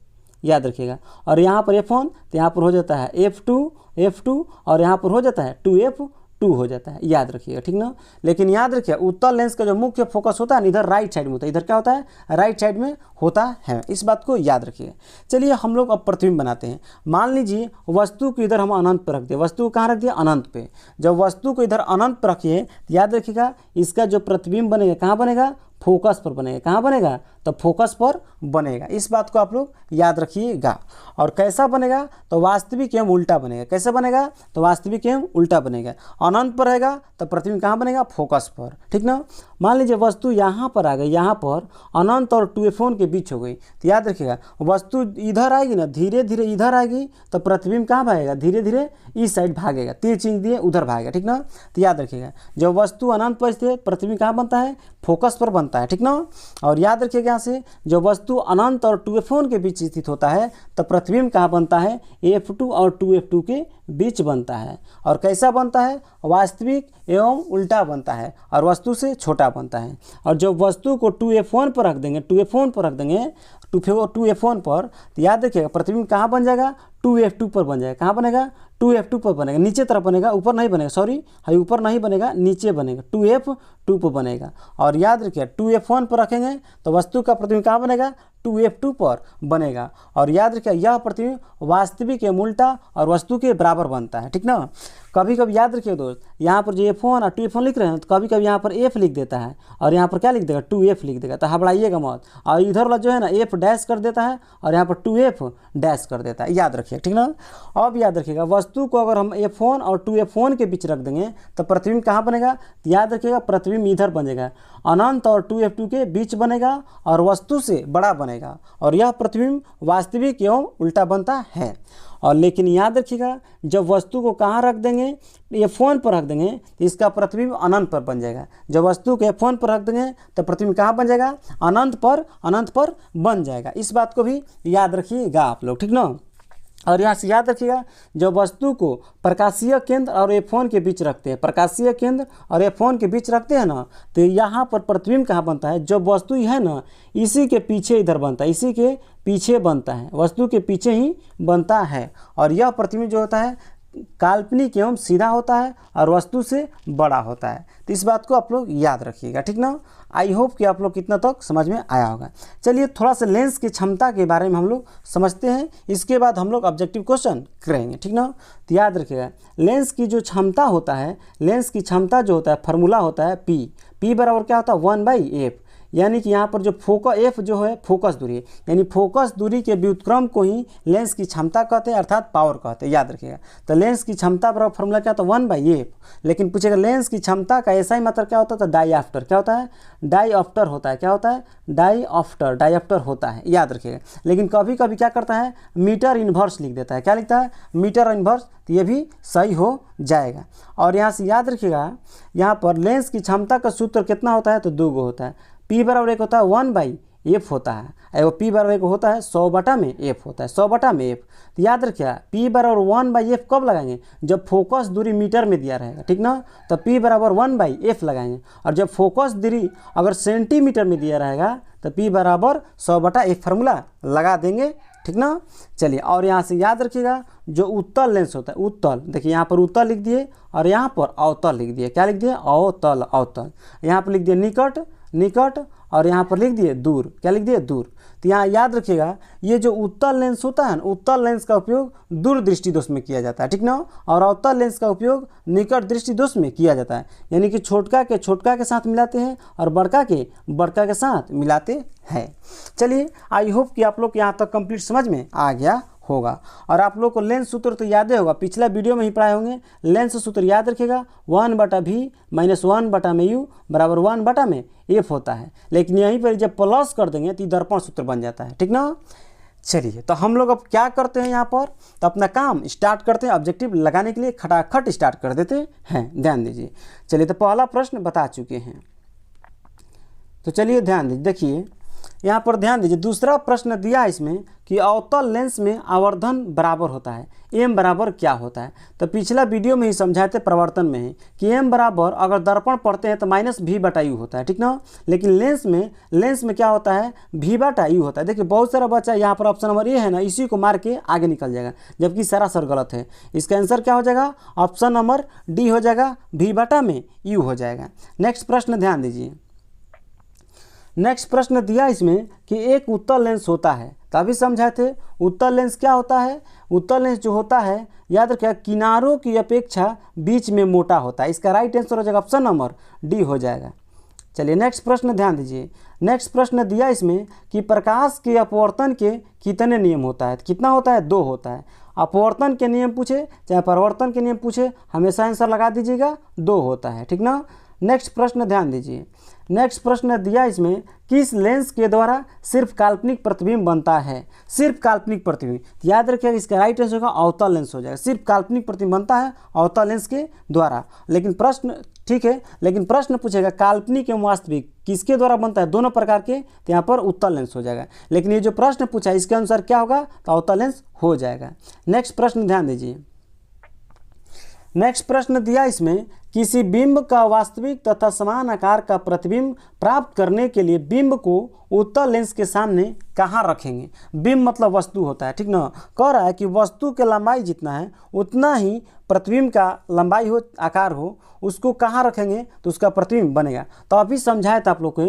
याद रखिएगा। और यहाँ पर F1 तो यहाँ पर हो जाता है F2 और यहाँ पर हो जाता है 2F 2 हो जाता है, याद रखिएगा, ठीक ना। लेकिन याद रखिए उत्तल लेंस का जो मुख्य फोकस होता है ना इधर राइट साइड में होता है, इधर क्या होता है, राइट साइड में होता है, इस बात को याद रखिए। चलिए हम लोग अब प्रतिबिंब बनाते हैं। मान लीजिए वस्तु को इधर हम अनंत पर रख दिए, वस्तु को कहाँ रख दिया, अनंत पे। जब वस्तु को इधर अनंत पर रखिए तो याद रखिएगा इसका जो प्रतिबिंब बनेगा कहाँ बनेगा, फोकस पर बनेगा। कहाँ बनेगा, तो फोकस पर बनेगा, इस बात को आप लोग याद रखिएगा। और कैसा बनेगा, तो वास्तविक एवं उल्टा बनेगा। कैसा बनेगा, तो वास्तविक एवं उल्टा बनेगा। अनंत पर रहेगा तो प्रतिबिंब कहाँ बनेगा, फोकस पर, ठीक ना। मान लीजिए वस्तु यहाँ पर आ गई, यहाँ पर अनंत और 2f1 के बीच हो गई, तो याद रखिएगा वस्तु इधर आएगी ना, धीरे धीरे इधर आएगी तो प्रतिबिंब कहाँ भागेगा, धीरे धीरे इस साइड भागेगा, तीर चिन्ह दिए उधर भागेगा, ठीक ना। तो याद रखिएगा जब वस्तु अनंत पर स्थित है प्रतिबिंब कहाँ बनता है, फोकस पर बनता है, ठीक ना। और याद रखिएगा यहाँ से जब वस्तु अनंत और 2f1 के बीच स्थित होता है तो प्रतिबिंब कहाँ बनता है, f2 और 2f2 के बीच बनता है। और कैसा बनता है, वास्तविक एवं उल्टा बनता है और वस्तु से छोटा बनता है। और जब वस्तु को 2f1 पर रख देंगे, 2f1 पर रख देंगे, 2f1 पर, तो याद रखिएगा प्रतिबिंब कहाँ बन जाएगा, 2f2 पर बन जाएगा। कहाँ बनेगा, 2f2 पर बनेगा, नीचे तरफ बनेगा, ऊपर नहीं बनेगा, सॉरी ऊपर नहीं बनेगा, नीचे बनेगा, 2f2 पर बनेगा। और याद रखिए 2f1 पर रखेंगे तो वस्तु का प्रतिबिंब कहाँ बनेगा, 2f2 पर बनेगा। और याद रखिए यह प्रतिबिंब वास्तविक एवं उल्टा और वस्तु के बराबर बनता है, ठीक ना। कभी कभी याद रखिए दोस्त, यहाँ पर जो f1 और 2f1 लिख रहे हैं तो कभी कभी यहाँ पर f लिख देता है और यहाँ पर क्या लिख देगा, 2f लिख देगा, तो घबराइएगा मत। और इधर वाला जो है ना f डैश कर देता है और यहाँ पर 2f डैश कर देता है, याद रखिए, ठीक ना। अब याद रखिएगा वस्तु को अगर हम f1 और 2f1 के बीच रख देंगे तो प्रतिबिंब कहाँ बनेगा, तो याद रखिएगा प्रतिबिंब इधर बनेगा, अनंत और 2f2 के बीच बनेगा और वस्तु से बड़ा बनेगा। और यह प्रतिबिंब वास्तविक एवं उल्टा बनता है। और लेकिन याद रखिएगा जब वस्तु को कहाँ रख देंगे, f1 पर रख देंगे तो इसका प्रतिबिंब अनंत पर बन जाएगा। जब वस्तु को f1 पर रख देंगे तो प्रतिबिंब कहाँ बन जाएगा, अनंत पर बन जाएगा। इस बात को भी याद रखिएगा आप लोग, ठीक ना। और यहाँ से याद रखिएगा जब वस्तु को प्रकाशीय केंद्र और f1 के बीच रखते हैं, प्रकाशीय केंद्र और f1 के बीच रखते हैं ना, तो यहाँ पर प्रतिबिंब कहाँ बनता है, जब वस्तु है ना इसी के पीछे इधर बनता है, इसी के पीछे बनता है, वस्तु के पीछे ही बनता है। और यह प्रतिबिंब जो होता है काल्पनिक एवं सीधा होता है और वस्तु से बड़ा होता है। तो इस बात को आप लोग याद रखिएगा, ठीक ना। आई होप कि आप लोग कितना तक समझ में आया होगा। चलिए थोड़ा सा लेंस की क्षमता के बारे में हम लोग समझते हैं, इसके बाद हम लोग ऑब्जेक्टिव क्वेश्चन करेंगे, ठीक ना। तो याद रखिएगा लेंस की जो क्षमता होता है, लेंस की क्षमता जो होता है फार्मूला होता है P बराबर क्या होता है 1/f, यानी कि यहाँ पर जो फोकस f जो है फोकस दूरी है, यानी फोकस दूरी के व्युत्क्रम को ही लेंस की क्षमता कहते हैं, अर्थात पावर कहते हैं, याद रखिएगा। तो लेंस की क्षमता बराबर फॉर्मूला क्या होता है 1/f। लेकिन पूछेगा लेंस की क्षमता का ऐसा ही मतलब क्या होता है, तो डाईऑप्टर क्या होता है, डाईऑप्टर होता है, क्या होता है, डाईऑप्टर होता है, याद रखिएगा। लेकिन कभी कभी क्या करता है मीटर इन्वर्स लिख देता है, क्या लिखता है, मीटर इन्वर्स, तो ये भी सही हो जाएगा। और यहाँ से याद रखिएगा यहाँ पर लेंस की क्षमता का सूत्र कितना होता है, तो 2 गो होता है। P बराबर एक होता है 1/f होता है, और P बराबर एक होता है 100/f होता है, 100/f। तो याद रखिएगा P बराबर 1/f कब लगाएंगे, जब फोकस दूरी मीटर में दिया रहेगा, ठीक ना। तो P बराबर 1/f लगाएंगे। और जब फोकस दूरी अगर सेंटीमीटर में दिया रहेगा तो P बराबर 100/f फार्मूला लगा देंगे, ठीक ना। चलिए और यहाँ से याद रखिएगा जो उत्तल लेंस होता है, उत्तल, देखिए यहाँ पर उत्तल लिख दिए और यहाँ पर अवतल लिख दिए, क्या लिख दिए, अवतल। यहाँ पर लिख दिए निकट और यहाँ पर लिख दिए दूर, क्या लिख दिए, दूर। तो यहाँ याद रखिएगा ये जो उत्तल लेंस होता है ना, उत्तल लेंस का उपयोग दूर दृष्टि दोष में किया जाता है, ठीक ना। और अवतल लेंस का उपयोग निकट दृष्टि दोष में किया जाता है, यानी कि छोटका के साथ मिलाते हैं और बड़का के साथ मिलाते हैं। चलिए आई होप कि आप लोग यहाँ तक कंप्लीट समझ में आ गया होगा। और आप लोग को लेंस सूत्र तो याद ही होगा, पिछला वीडियो में ही पढ़ाए होंगे। लेंस सूत्र याद रखिएगा 1/v - 1/mu बराबर 1/f होता है। लेकिन यहीं पर जब प्लस कर देंगे तो दर्पण सूत्र बन जाता है, ठीक ना। चलिए तो हम लोग अब क्या करते हैं यहाँ पर, तो अपना काम स्टार्ट करते हैं। ऑब्जेक्टिव लगाने के लिए खटाखट स्टार्ट कर देते हैं, ध्यान दीजिए। चलिए तो पहला प्रश्न बता चुके हैं, तो चलिए ध्यान दीजिए। देखिए यहाँ पर ध्यान दीजिए, दूसरा प्रश्न दिया है इसमें कि अवतल लेंस में आवर्धन बराबर होता है, एम बराबर क्या होता है। तो पिछला वीडियो में ही समझाए थे प्रवर्तन में ही कि एम बराबर अगर दर्पण पढ़ते हैं तो -v/u होता है, ठीक ना। लेकिन लेंस में क्या होता है, v/u होता है। देखिए बहुत सारा बच्चा यहाँ पर ऑप्शन नंबर ए है ना, इसी को मार के आगे निकल जाएगा, जबकि सरासर गलत है। इसका आंसर क्या हो जाएगा, ऑप्शन नंबर डी हो जाएगा, v/u हो जाएगा। नेक्स्ट प्रश्न ध्यान दीजिए, नेक्स्ट प्रश्न दिया इसमें कि एक उत्तल लेंस होता है, तभी समझाए थे। उत्तल लेंस क्या होता है, उत्तल लेंस जो होता है याद रखिएगा किनारों की अपेक्षा बीच में मोटा होता है। इसका राइट आंसर हो जाएगा ऑप्शन नंबर डी हो जाएगा। चलिए नेक्स्ट प्रश्न ध्यान दीजिए, नेक्स्ट प्रश्न दिया इसमें कि प्रकाश के अपवर्तन के कितने नियम होता है, कितना होता है, 2 होता है। अपवर्तन के नियम पूछे चाहे परावर्तन के नियम पूछे, हमेशा आंसर लगा दीजिएगा, 2 होता है, ठीक ना। नेक्स्ट प्रश्न ध्यान दीजिए, नेक्स्ट प्रश्न दिया इसमें किस लेंस के द्वारा सिर्फ काल्पनिक प्रतिबिंब बनता है, सिर्फ काल्पनिक प्रतिबिंब। याद रखिएगा इसका राइट आंसर होगा अवतल लेंस हो जाएगा, सिर्फ काल्पनिक प्रतिबिंब बनता है अवतल लेंस के द्वारा। लेकिन प्रश्न ठीक है, लेकिन प्रश्न पूछेगा काल्पनिक एवं वास्तविक किसके द्वारा बनता है, दोनों प्रकार के, तो यहाँ पर उत्तल लेंस हो जाएगा। लेकिन ये जो प्रश्न पूछा है इसके अनुसार क्या होगा, तो अवतल लेंस हो जाएगा। नेक्स्ट प्रश्न ध्यान दीजिए, नेक्स्ट प्रश्न दिया इसमें किसी बिंब का वास्तविक तथा समान आकार का प्रतिबिंब प्राप्त करने के लिए बिंब को उत्तल लेंस के सामने कहाँ रखेंगे। बिंब मतलब वस्तु होता है, ठीक ना। कह रहा है कि वस्तु की लंबाई जितना है उतना ही प्रतिबिंब का लंबाई हो, आकार हो, उसको कहाँ रखेंगे तो उसका प्रतिबिंब बनेगा। तो अभी समझाया था आप लोग को,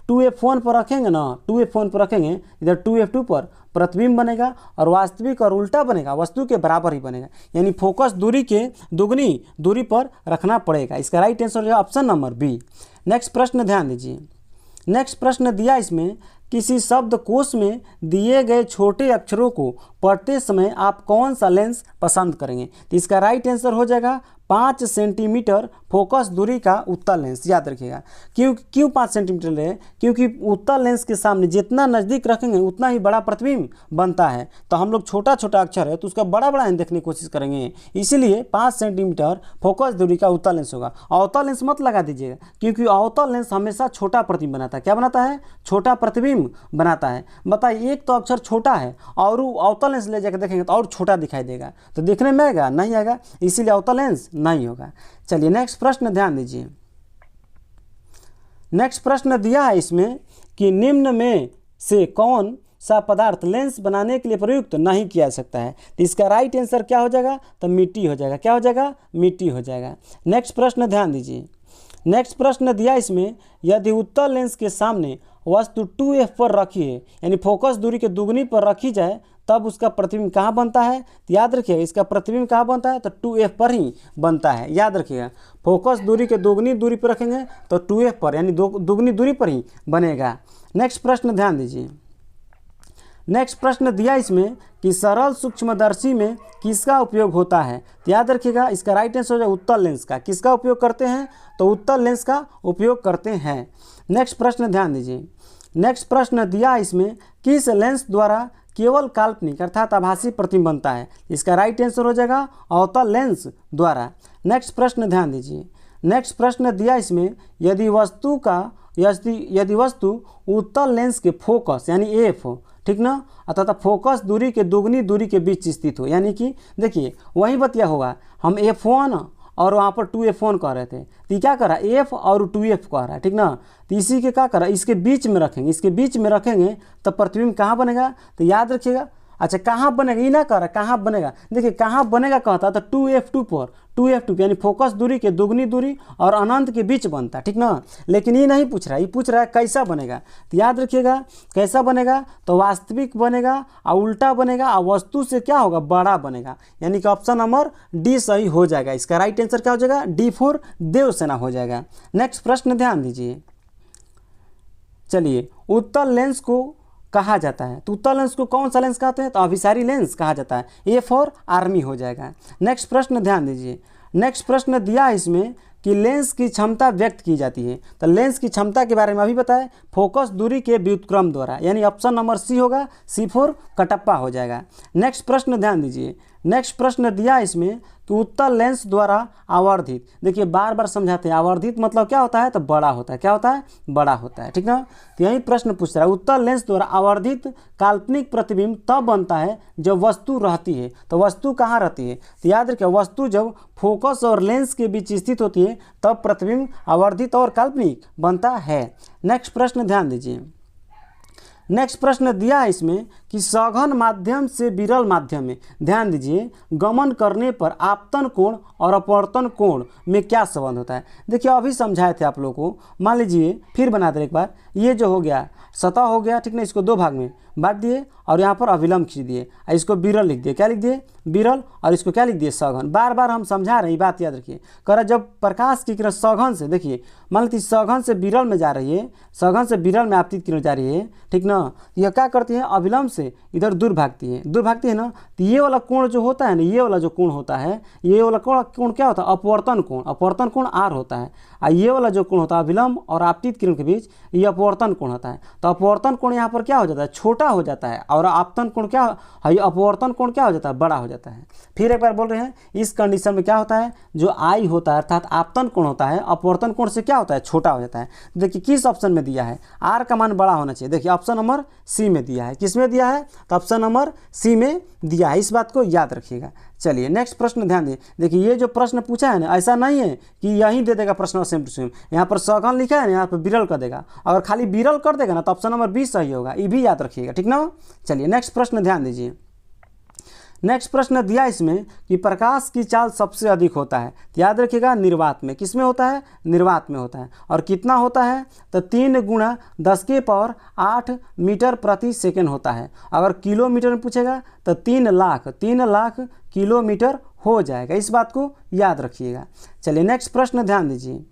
2f1 पर रखेंगे ना, 2f1 पर रखेंगे, इधर 2f2 पर प्रतिबिंब बनेगा और वास्तविक और उल्टा बनेगा, वस्तु के बराबर ही बनेगा। यानी फोकस दूरी के दुगनी दूरी पर रखना पड़ेगा। इसका राइट आंसर है ऑप्शन नंबर बी। नेक्स्ट प्रश्न ध्यान दीजिए, नेक्स्ट प्रश्न दिया इसमें किसी शब्दकोश में दिए गए छोटे अक्षरों को पढ़ते समय आप कौन सा लेंस पसंद करेंगे। तो इसका राइट आंसर हो जाएगा 5 सेंटीमीटर फोकस दूरी का उत्तल लेंस। याद रखिएगा क्यों 5 सेंटीमीटर ले, क्योंकि उत्तल लेंस के सामने जितना नज़दीक रखेंगे उतना ही बड़ा प्रतिबिंब बनता है। तो हम लोग छोटा छोटा अक्षर है तो उसका बड़ा बड़ा देखने की कोशिश करेंगे, इसीलिए 5 सेंटीमीटर फोकस दूरी का उत्तल लेंस होगा। अवतल लेंस मत लगा दीजिएगा, क्योंकि अवतल लेंस हमेशा छोटा प्रतिबिंब बनाता है। क्या बनाता है, छोटा प्रतिबिंब बनाता है। बताइए एक तो अक्षर छोटा है और अवतल लेंस ले जाकर देखेंगे तो और छोटा दिखाई देगा, तो देखने में आएगा नहीं आएगा, इसीलिए अवतल लेंस नहीं होगा। चलिए नेक्स्ट प्रश्न ध्यान दीजिए, नेक्स्ट प्रश्न दिया है इसमें कि निम्न में से कौन सा पदार्थ लेंस बनाने के लिए प्रयुक्त नहीं किया जा सकता है। तो इसका राइट आंसर क्या हो जाएगा, तो मिट्टी हो जाएगा। क्या हो जाएगा, मिट्टी हो जाएगा। नेक्स्ट प्रश्न ध्यान दीजिए, नेक्स्ट प्रश्न दिया इसमें यदि उत्तल लेंस के सामने वस्तु 2f पर रखी है, यानी फोकस दूरी के दुगनी पर रखी जाए, तब उसका प्रतिबिंब कहाँ बनता है। तो याद रखिएगा इसका प्रतिबिंब कहाँ बनता है, तो 2f पर ही बनता है। याद रखिएगा फोकस दूरी के दुगनी दूरी पर रखेंगे तो 2f पर, यानी दुगनी दूरी पर ही बनेगा। नेक्स्ट प्रश्न ध्यान दीजिए, नेक्स्ट प्रश्न दिया इसमें कि सरल सूक्ष्मदर्शी में किसका उपयोग होता है। तो याद रखिएगा इसका राइट आंसर हो जाए उत्तल लेंस का। किसका उपयोग करते हैं, तो उत्तल लेंस का उपयोग करते हैं। नेक्स्ट प्रश्न ध्यान दीजिए, नेक्स्ट प्रश्न दिया इसमें किस लेंस द्वारा केवल काल्पनिक अर्थात आभासी प्रतिबिंब बनता है। इसका राइट आंसर हो जाएगा अवतल लेंस द्वारा। नेक्स्ट प्रश्न ध्यान दीजिए, नेक्स्ट प्रश्न दिया इसमें यदि वस्तु उत्तल लेंस के फोकस यानी एफ, ठीक ना, अर्थात फोकस दूरी के दुगनी दूरी के बीच स्थित हो, यानी कि देखिए वही बतिया होगा, हम f1 और वहाँ पर 2f1 कह रहे थे, तो क्या कर रहा है f और 2f कह रहा है, ठीक ना। तो इसी के क्या कर रहा है, इसके बीच में रखेंगे, इसके बीच में रखेंगे तो प्रतिबिंब कहाँ बनेगा, तो याद रखिएगा। अच्छा कहाँ बनेगा, ये ना कह रहा कहाँ बनेगा, देखिए कहाँ बनेगा कहता तो 2f2 पर, 2f2 यानी फोकस दूरी के दुगनी दूरी और अनंत के बीच बनता है, ठीक ना। लेकिन ये नहीं पूछ रहा है, ये पूछ रहा है कैसा बनेगा। तो याद रखिएगा कैसा बनेगा, तो वास्तविक बनेगा और उल्टा बनेगा और वस्तु से क्या होगा, बड़ा बनेगा। यानी कि ऑप्शन नंबर डी सही हो जाएगा। इसका राइट आंसर क्या हो जाएगा, D4 देवसेना हो जाएगा। नेक्स्ट प्रश्न ध्यान दीजिए, चलिए उत्तल लेंस को कहा जाता है, तो उत्तल लेंस को कौन सा लेंस कहते हैं, तो अभिसारी लेंस कहा जाता है। ए फॉर आर्मी हो जाएगा। नेक्स्ट प्रश्न ध्यान दीजिए, नेक्स्ट प्रश्न दिया है इसमें कि लेंस की क्षमता व्यक्त की जाती है। तो लेंस की क्षमता के बारे में अभी बताएं, फोकस दूरी के व्युत्क्रम द्वारा, यानी ऑप्शन नंबर सी होगा, C4 कटप्पा हो जाएगा। नेक्स्ट प्रश्न ध्यान दीजिए, नेक्स्ट प्रश्न दिया इसमें कि उत्तल लेंस द्वारा आवर्धित, देखिए बार बार समझाते हैं, आवर्धित मतलब क्या होता है, तो बड़ा होता है, क्या होता है, बड़ा होता है, ठीक ना। तो यही प्रश्न पूछ रहा है, उत्तल लेंस द्वारा आवर्धित काल्पनिक प्रतिबिंब तब बनता है जब वस्तु रहती है। तो वस्तु कहाँ रहती है, तो याद रखिए वस्तु जब फोकस और लेंस के बीच स्थित होती है तब प्रतिबिंब आवर्धित और काल्पनिक बनता है। नेक्स्ट प्रश्न ध्यान दीजिए, नेक्स्ट प्रश्न दिया है इसमें कि सघन माध्यम से विरल माध्यम में, ध्यान दीजिए, गमन करने पर आपतन कोण और अपवर्तन कोण में क्या संबंध होता है। देखिए अभी समझाए थे आप लोगों को, मान लीजिए फिर बना दे एक बार, ये जो हो गया सतह हो गया, ठीक ना, इसको दो भाग में बांट दिए और यहाँ पर अविलंब खींच दिए, इसको विरल लिख दिए, क्या लिख दिए, विरल, और इसको क्या लिख दिए, सघन। बार बार हम समझा रहे हैं, बात याद रखिए, कर जब प्रकाश की किरण सघन से, देखिए मान लीजिए सघन से विरल में जा रही है, सघन से विरल में आपतित किरण जा रही है, ठीक ना, यह क्या करती है, अविलंब से इधर दूर भागती है, दूर भागती है ना, तो ये वाला कोण जो होता है ना, ये वाला जो कोण होता है, ये वाला कोण क्या होता है, अपवर्तन कोण, अपवर्तन कोण आर होता है, और ये वाला जो कोण होता है अविलंब और आपतित किरण के बीच, ये अपवर्तन कोण होता है। तो अपवर्तन कोण यहाँ पर क्या हो जाता है, छोटा हो जाता है, और आपतन कोण क्या है, अपवर्तन कोण क्या हो जाता है, बड़ा हो जाता है। फिर एक बार बोल रहे हैं, इस कंडीशन में क्या होता है, जो आई होता है अर्थात आपतन कोण होता है, अपवर्तन कोण से क्या होता है, छोटा हो जाता है। देखिए किस ऑप्शन में दिया है, आर का मान बड़ा होना चाहिए, देखिए ऑप्शन नंबर सी में दिया है, किस में दिया है, तो ऑप्शन नंबर सी में दिया है, इस बात को याद रखिएगा। चलिए नेक्स्ट प्रश्न ध्यान दें, देखिए ये जो प्रश्न पूछा है ना, ऐसा नहीं है कि यहीं दे देगा प्रश्न सेम टू सेम, यहाँ पर सघन लिखा है ना, यहाँ पर विरल कर देगा, अगर खाली विरल कर देगा ना तो ऑप्शन नंबर 20 सही होगा, ये भी याद रखिएगा, ठीक ना। चलिए नेक्स्ट प्रश्न ध्यान दीजिए, नेक्स्ट प्रश्न दिया इसमें कि प्रकाश की चाल सबसे अधिक होता है, तो याद रखिएगा निर्वात में, किस में होता है, निर्वात में होता है, और कितना होता है, तो 3 × 10⁸ मीटर प्रति सेकेंड होता है। अगर किलोमीटर में पूछेगा तो 3 लाख किलोमीटर हो जाएगा, इस बात को याद रखिएगा। चलिए नेक्स्ट प्रश्न ध्यान दीजिए,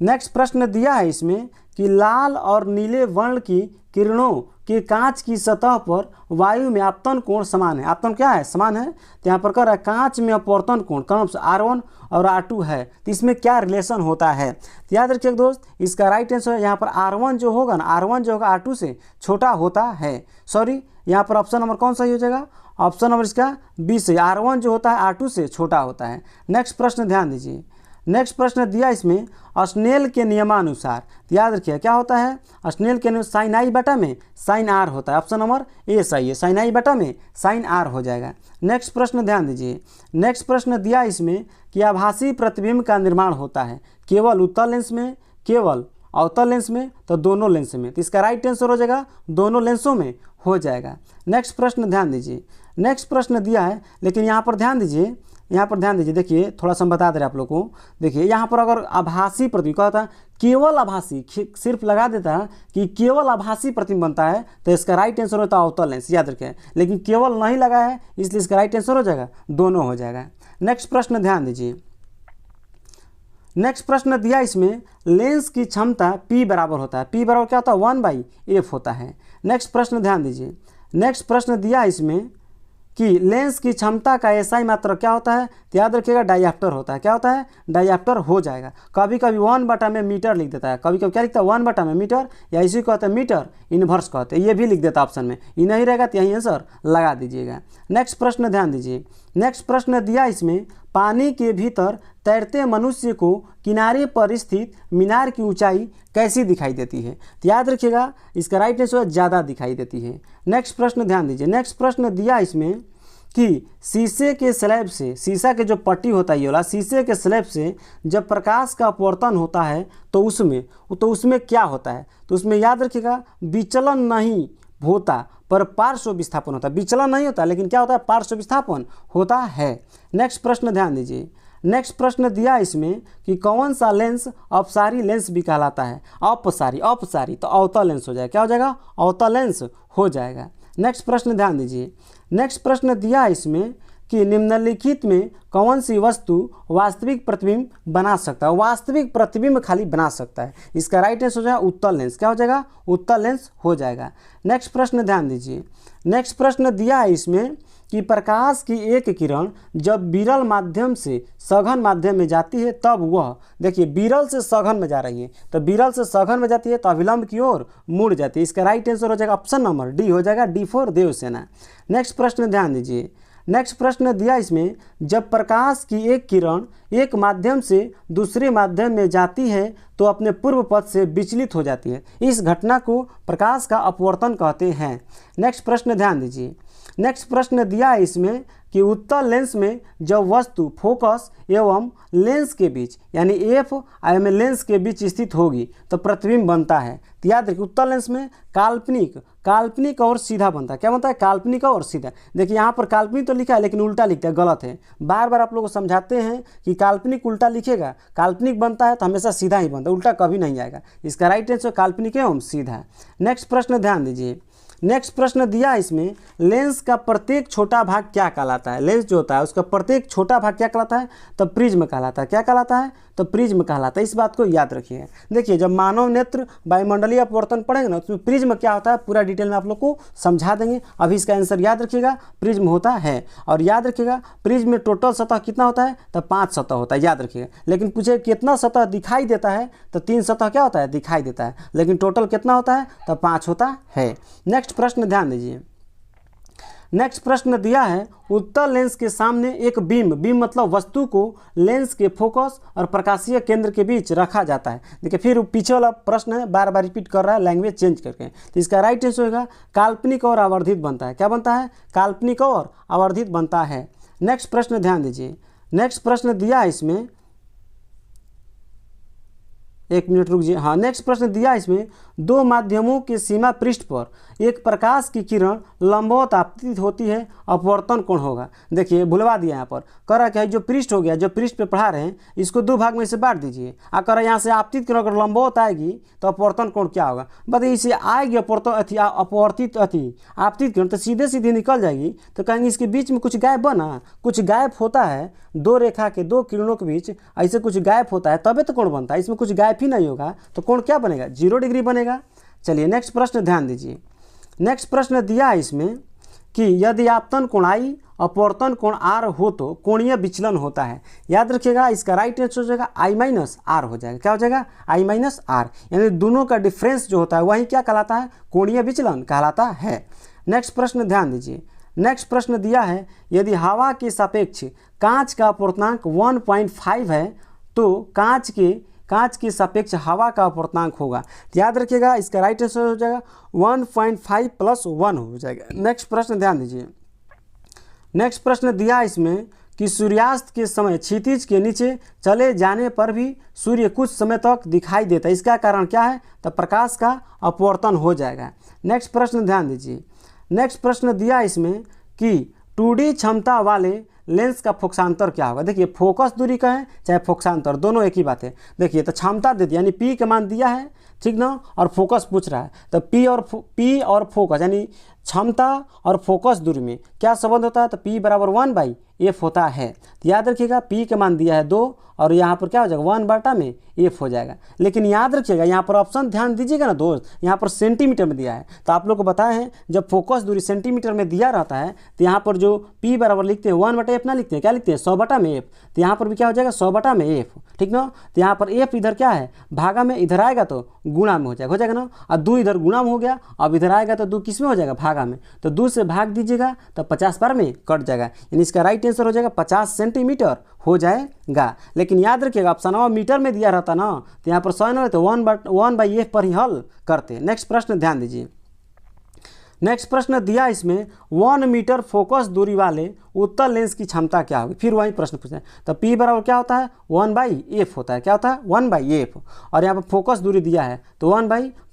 नेक्स्ट प्रश्न दिया है इसमें कि लाल और नीले वर्ण की किरणों के कांच की सतह पर वायु में आपतन कोण समान है, आपतन क्या है, समान है, तो यहाँ पर कह रहा है कांच में अपवर्तन कोण कौन सा, R1 और R2 है, तो इसमें क्या रिलेशन होता है। तो याद रखिए दोस्त, इसका राइट आंसर यहाँ पर R1 जो होगा ना, R1 जो होगा R2 से छोटा होता है, सॉरी यहाँ पर ऑप्शन नंबर कौन सा हो जाएगा, ऑप्शन नंबर इसका 20 है, R1 जो होता है R2 से छोटा होता है। नेक्स्ट प्रश्न ध्यान दीजिए, नेक्स्ट प्रश्न दिया इसमें स्नेल के नियमानुसार, तो याद रखिए क्या होता है, स्नेल के साइन आई बटा में साइन आर होता है, ऑप्शन नंबर ए सही है, साइन आई बटा में साइन आर हो जाएगा। नेक्स्ट प्रश्न ध्यान दीजिए, नेक्स्ट प्रश्न दिया इसमें कि आभासी प्रतिबिंब का निर्माण होता है केवल उत्तल लेंस में, केवल अवतल लेंस में, तो दोनों लेंस में, तो इसका राइट आंसर हो जाएगा दोनों लेंसों में हो जाएगा। नेक्स्ट प्रश्न ध्यान दीजिए, नेक्स्ट प्रश्न दिया है, लेकिन यहाँ पर ध्यान दीजिए, यहाँ पर ध्यान दीजिए, देखिए थोड़ा सा हम बता दे रहे हैं आप लोगों को, देखिए यहाँ पर अगर आभासी प्रतिबिंब क्या होता है, केवल आभासी सिर्फ लगा देता है कि केवल आभासी प्रतिबिंब बनता है, तो इसका राइट आंसर होता है अवतल लेंस, याद रखें, लेकिन केवल नहीं लगा है इसलिए इसका राइट आंसर हो जाएगा दोनों हो जाएगा। नेक्स्ट प्रश्न ध्यान दीजिए, नेक्स्ट प्रश्न दिया इसमें लेंस की क्षमता P बराबर होता है, P बराबर क्या होता है, 1/f होता है। नेक्स्ट प्रश्न ध्यान दीजिए, नेक्स्ट प्रश्न दिया इसमें कि लेंस की क्षमता का SI मात्रक क्या होता है, तो याद रखिएगा डायप्टर होता है, क्या होता है, डायप्टर हो जाएगा। कभी कभी 1/m लिख देता है, कभी कभी क्या लिखता है 1/m, या इसी को कहते हैं मीटर इन्वर्स कहते हैं, ये भी लिख देता है ऑप्शन में, ये नहीं रहेगा तो यही आंसर लगा दीजिएगा। नेक्स्ट प्रश्न ध्यान दीजिए, नेक्स्ट प्रश्न दिया इसमें पानी के भीतर तैरते मनुष्य को किनारे पर स्थित मीनार की ऊंचाई कैसी दिखाई देती है, तो याद रखिएगा इसका राइट आंसर ज़्यादा दिखाई देती है। नेक्स्ट प्रश्न ध्यान दीजिए, नेक्स्ट प्रश्न दिया इसमें कि शीशे के स्लैब से, शीशा के जो पट्टी होता है ये वाला, शीशे के स्लैब से जब प्रकाश का अपवर्तन होता है तो उसमें क्या होता है, तो उसमें याद रखिएगा विचलन नहीं होता पर पार्श्व विस्थापन होता है, विचलन नहीं होता लेकिन क्या होता है, पार्श्व विस्थापन होता है। नेक्स्ट प्रश्न ध्यान दीजिए, नेक्स्ट प्रश्न दिया इसमें कि कौन सा लेंस अपसारी लेंस भी कहलाता है, अपसारी तो अवतल लेंस हो जाएगा, क्या हो जाएगा, अवतल लेंस हो जाएगा। नेक्स्ट प्रश्न ध्यान दीजिए, नेक्स्ट प्रश्न दिया इसमें कि निम्नलिखित में कौन सी वस्तु वास्तविक प्रतिबिंब बना सकता है, वास्तविक प्रतिबिंब खाली बना सकता है, इसका राइट आंसर हो जाएगा उत्तल लेंस, क्या हो जाएगा, उत्तल लेंस हो जाएगा। नेक्स्ट प्रश्न ध्यान दीजिए, नेक्स्ट प्रश्न दिया है इसमें कि प्रकाश की एक किरण जब विरल माध्यम से सघन माध्यम में जाती है तब वह, देखिए विरल से सघन में जा रही है, तो विरल से सघन में जाती है तो अविलंब की ओर मुड़ जाती है, इसका राइट आंसर हो जाएगा ऑप्शन नंबर डी हो जाएगा, D फॉर देवसेना। नेक्स्ट प्रश्न ध्यान दीजिए, नेक्स्ट प्रश्न दिया इसमें, जब प्रकाश की एक किरण एक माध्यम से दूसरे माध्यम में जाती है तो अपने पूर्व पथ से विचलित हो जाती है। इस घटना को प्रकाश का अपवर्तन कहते हैं। नेक्स्ट प्रश्न ध्यान दीजिए। नेक्स्ट प्रश्न दिया है इसमें कि उत्तल लेंस में जब वस्तु फोकस एवं लेंस के बीच यानी एफ एवं लेंस के बीच स्थित होगी तो प्रतिबिंब बनता है। तो याद रखिए, उत्तल लेंस में काल्पनिक और सीधा बनता है। क्या बनता है? काल्पनिक और सीधा। देखिए यहाँ पर काल्पनिक तो लिखा है लेकिन उल्टा लिखता है, गलत है। बार बार आप लोगों को समझाते हैं कि काल्पनिक उल्टा लिखेगा, काल्पनिक बनता है तो हमेशा सीधा ही बनता है, उल्टा कभी नहीं आएगा। इसका राइट आंसर काल्पनिक एवं सीधा। नेक्स्ट प्रश्न ध्यान दीजिए। नेक्स्ट प्रश्न दिया इसमें, लेंस का प्रत्येक छोटा भाग क्या कहलाता है? लेंस जो होता है उसका प्रत्येक छोटा भाग क्या कहलाता है? तो प्रिज्म कहलाता है। क्या कहलाता है? तो प्रिज्म कहलाता है। इस बात को याद रखिए। देखिए, जब मानव नेत्र वायुमंडलीय अपवर्तन पढ़ेंगे ना, उसमें प्रिज्म क्या होता है पूरा डिटेल में आप लोग को समझा देंगे। अभी इसका आंसर याद रखिएगा, प्रिज्म होता है। और याद रखिएगा, प्रिज्म में टोटल सतह कितना होता है? तो 5 सतह होता है, याद रखिएगा। लेकिन पूछे कितना सतह दिखाई देता है, तो 3 सतह क्या होता है? दिखाई देता है। लेकिन टोटल कितना होता है? तो 5 होता है। नेक्स्ट प्रश्न ध्यान दीजिए। नेक्स्ट प्रश्न दिया है, उत्तल लेंस के सामने एक बीम मतलब वस्तु को लेंस के फोकस और प्रकाशीय केंद्र के बीच रखा जाता है। देखिए, फिर पीछे वाला प्रश्न है, बार बार रिपीट कर रहा है लैंग्वेज चेंज करके। तो इसका राइट आंसर होगा काल्पनिक और आवर्धित बनता है। क्या बनता है? काल्पनिक और आवर्धित बनता है। नेक्स्ट प्रश्न ध्यान दीजिए। नेक्स्ट प्रश्न दिया है इसमें, एक मिनट रुक जाइए। हाँ, नेक्स्ट प्रश्न दिया इसमें, दो माध्यमों के सीमा पृष्ठ पर एक प्रकाश की किरण लंबवत आपतित होती है, अपवर्तन कोण होगा। देखिए, भुलवा दिया यहाँ पर। कह रहा है जो पृष्ठ हो गया, जो पृष्ठ पे पढ़ा रहे हैं, इसको 2 भाग में से बांट दीजिए। कह रहा है यहाँ से आपतित किरण अगर लंबवत आएगी तो अपवर्तन कोण क्या होगा? बताइए, इसे आएगी अपवर्तित आपतित किरण तो सीधे सीधे निकल जाएगी। तो कहेंगे इसके बीच में कुछ गैप बना, कुछ गैप होता है, 2 रेखा के 2 किरणों के बीच ऐसे कुछ गैप होता है, तभी तो कोण बनता है। इसमें कुछ गैप ही नहीं होगा तो कोण क्या बनेगा? 0 डिग्री बनेगा। चलिए नेक्स्ट प्रश्न ध्यान दीजिए। नेक्स्ट प्रश्न दिया है इसमें कि यदि आपतन कोण I अपवर्तन कोण R हो तो कोणीय विचलन होता है। याद रखिएगा, इसका राइट आंसर हो जाएगा I-R हो जाएगा। क्या हो जाएगा? I-R, यानी दोनों का डिफरेंस जो होता है वही क्या कहलाता है? कोणीय विचलन कहलाता है। नेक्स्ट प्रश्न ध्यान दीजिए। नेक्स्ट प्रश्न दिया है, यदि हवा के सापेक्ष कांच का अपवर्तनांक 1.5 है तो कांच के सापेक्ष हवा का अपवर्तनांक होगा। याद रखिएगा, इसका राइट आंसर हो जाएगा 1.5 + 1 हो जाएगा। नेक्स्ट प्रश्न ध्यान दीजिए। नेक्स्ट प्रश्न दिया इसमें कि सूर्यास्त के समय क्षितिज के नीचे चले जाने पर भी सूर्य कुछ समय तक दिखाई देता है। इसका कारण क्या है? तो प्रकाश का अपवर्तन हो जाएगा। नेक्स्ट प्रश्न ध्यान दीजिए। नेक्स्ट प्रश्न दिया इसमें कि 2D क्षमता वाले लेंस का फोकसांतर क्या होगा? देखिए, फोकस दूरी का है चाहे फोकसांतर, दोनों एक ही बात है। देखिए, तो क्षमता दे दिया यानी P का मान दिया है, ठीक ना, और फोकस पूछ रहा है। तो P और फोकस यानी क्षमता और फोकस दूरी में क्या संबंध होता है? तो P = 1/f होता है। तो याद रखिएगा, P का मान दिया है 2 और यहाँ पर क्या हो जाएगा? 1/f हो जाएगा। लेकिन याद रखिएगा, यहाँ पर ऑप्शन ध्यान दीजिएगा ना दोस्त, यहाँ पर सेंटीमीटर में दिया है। तो आप लोग को बताए हैं, जब फोकस दूरी सेंटीमीटर में दिया रहता है तो यहाँ पर जो P बराबर लिखते हैं 1/f ना लिखते हैं, क्या लिखते हैं? 100/f। तो यहाँ पर भी क्या हो जाएगा? 100/f, ठीक ना। तो यहाँ पर f इधर क्या है? भागा में, इधर आएगा तो गुणा में हो जाएगा ना। और 2 इधर गुणा में हो गया, अब इधर आएगा तो 2 किस में हो जाएगा? भागा में। तो 2 से भाग दीजिएगा तो 50 बार में कट जाएगा, यानी इसका राइट आंसर हो जाएगा 50 सेंटीमीटर हो जाएगा। लेकिन याद रखिएगा, ऑप्शन मीटर में दिया रहता ना, तो यहाँ पर 100 ना रहते, 1/f पर ही हल करते। नेक्स्ट प्रश्न ध्यान दीजिए। नेक्स्ट प्रश्न दिया इसमें, 1 मीटर फोकस दूरी वाले उत्तल लेंस की क्षमता क्या होगी? फिर वही प्रश्न पूछते हैं। तो P बराबर क्या होता है? 1/f होता है। क्या होता है? 1/f। और यहाँ पर फोकस दूरी दिया है तो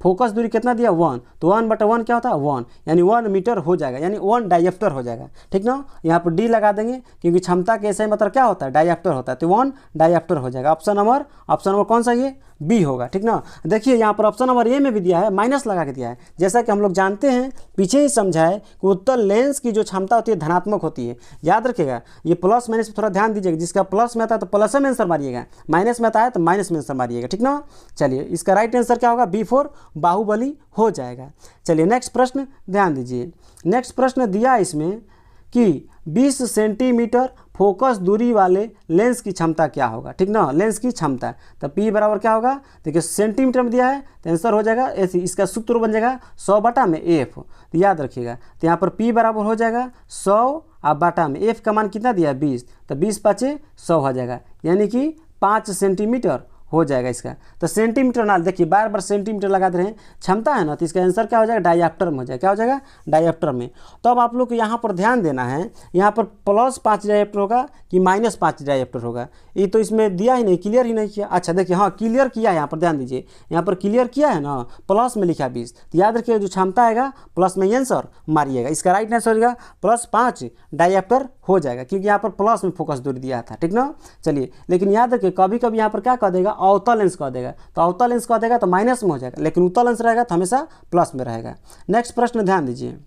फोकस दूरी कितना दिया? 1, तो 1/1 क्या होता है? 1, यानी 1 मीटर हो जाएगा, यानी 1 डायप्टर हो जाएगा, ठीक ना। यहाँ पर D लगा देंगे क्योंकि क्षमता के ऐसे मतलब क्या होता है? डायप्टर होता है, तो 1 डायप्टर हो जाएगा। ऑप्शन नंबर कौन सा? ये B होगा, ठीक ना। देखिए, यहाँ पर ऑप्शन नंबर A में भी दिया है, माइनस लगा के दिया है। जैसा कि हम लोग जानते हैं, पीछे ही समझा है कि उत्तल लेंस की जो क्षमता होती है धनात्मक होती है। याद रखिएगा, ये प्लस माइनस पे थोड़ा ध्यान दीजिएगा। जिसका प्लस में आता है तो प्लस में आंसर मारिएगा, माइनस में आता है तो माइनस में आंसर मारिएगा, ठीक ना। चलिए, इसका राइट आंसर क्या होगा? B4 बाहुबली हो जाएगा। चलिए नेक्स्ट प्रश्न ध्यान दीजिए। नेक्स्ट प्रश्न दिया इसमें कि 20 सेंटीमीटर फोकस दूरी वाले लेंस की क्षमता क्या होगा? ठीक ना, लेंस की क्षमता। तो P बराबर क्या होगा? देखिए, सेंटीमीटर में दिया है तो आंसर हो जाएगा ऐसे, इसका सूत्र बन जाएगा 100/f। तो याद रखिएगा, तो यहाँ पर P बराबर हो जाएगा 100 अब बाटा में एफ का मान कितना दिया 20, तो 20 पाँचे 100 हो जाएगा, यानी कि 5 सेंटीमीटर हो जाएगा इसका। तो सेंटीमीटर ना देखिए बार बार सेंटीमीटर लगा दे रहे हैं, क्षमता है ना, तो इसका आंसर क्या हो जाएगा डायप्टर में हो जाएगा। क्या हो जाएगा डायप्टर में। तो अब आप लोग को यहाँ पर ध्यान देना है, यहाँ पर +5 डायप्टर होगा कि -5 डायप्टर होगा, ये तो इसमें दिया ही नहीं, क्लियर ही नहीं किया। अच्छा देखिए हाँ क्लियर किया है, यहाँ पर ध्यान दीजिए, यहाँ पर क्लियर किया है ना, प्लस में लिखा 20, तो याद रखिए जो क्षमता आएगा प्लस में आंसर मारिएगा। इसका राइट आंसर होगा +5 डायप्टर हो जाएगा, क्योंकि यहाँ पर प्लस में फोकस दूरी दिया था, ठीक ना। चलिए लेकिन याद रखिए कभी कभी यहाँ पर क्या कह देगा अवतल लेंस कह देगा, तो अवतल लेंस कह देगा तो माइनस में हो जाएगा, लेकिन उत्तल लेंस रहेगा तो हमेशा प्लस में रहेगा। नेक्स्ट प्रश्न ध्यान दीजिए,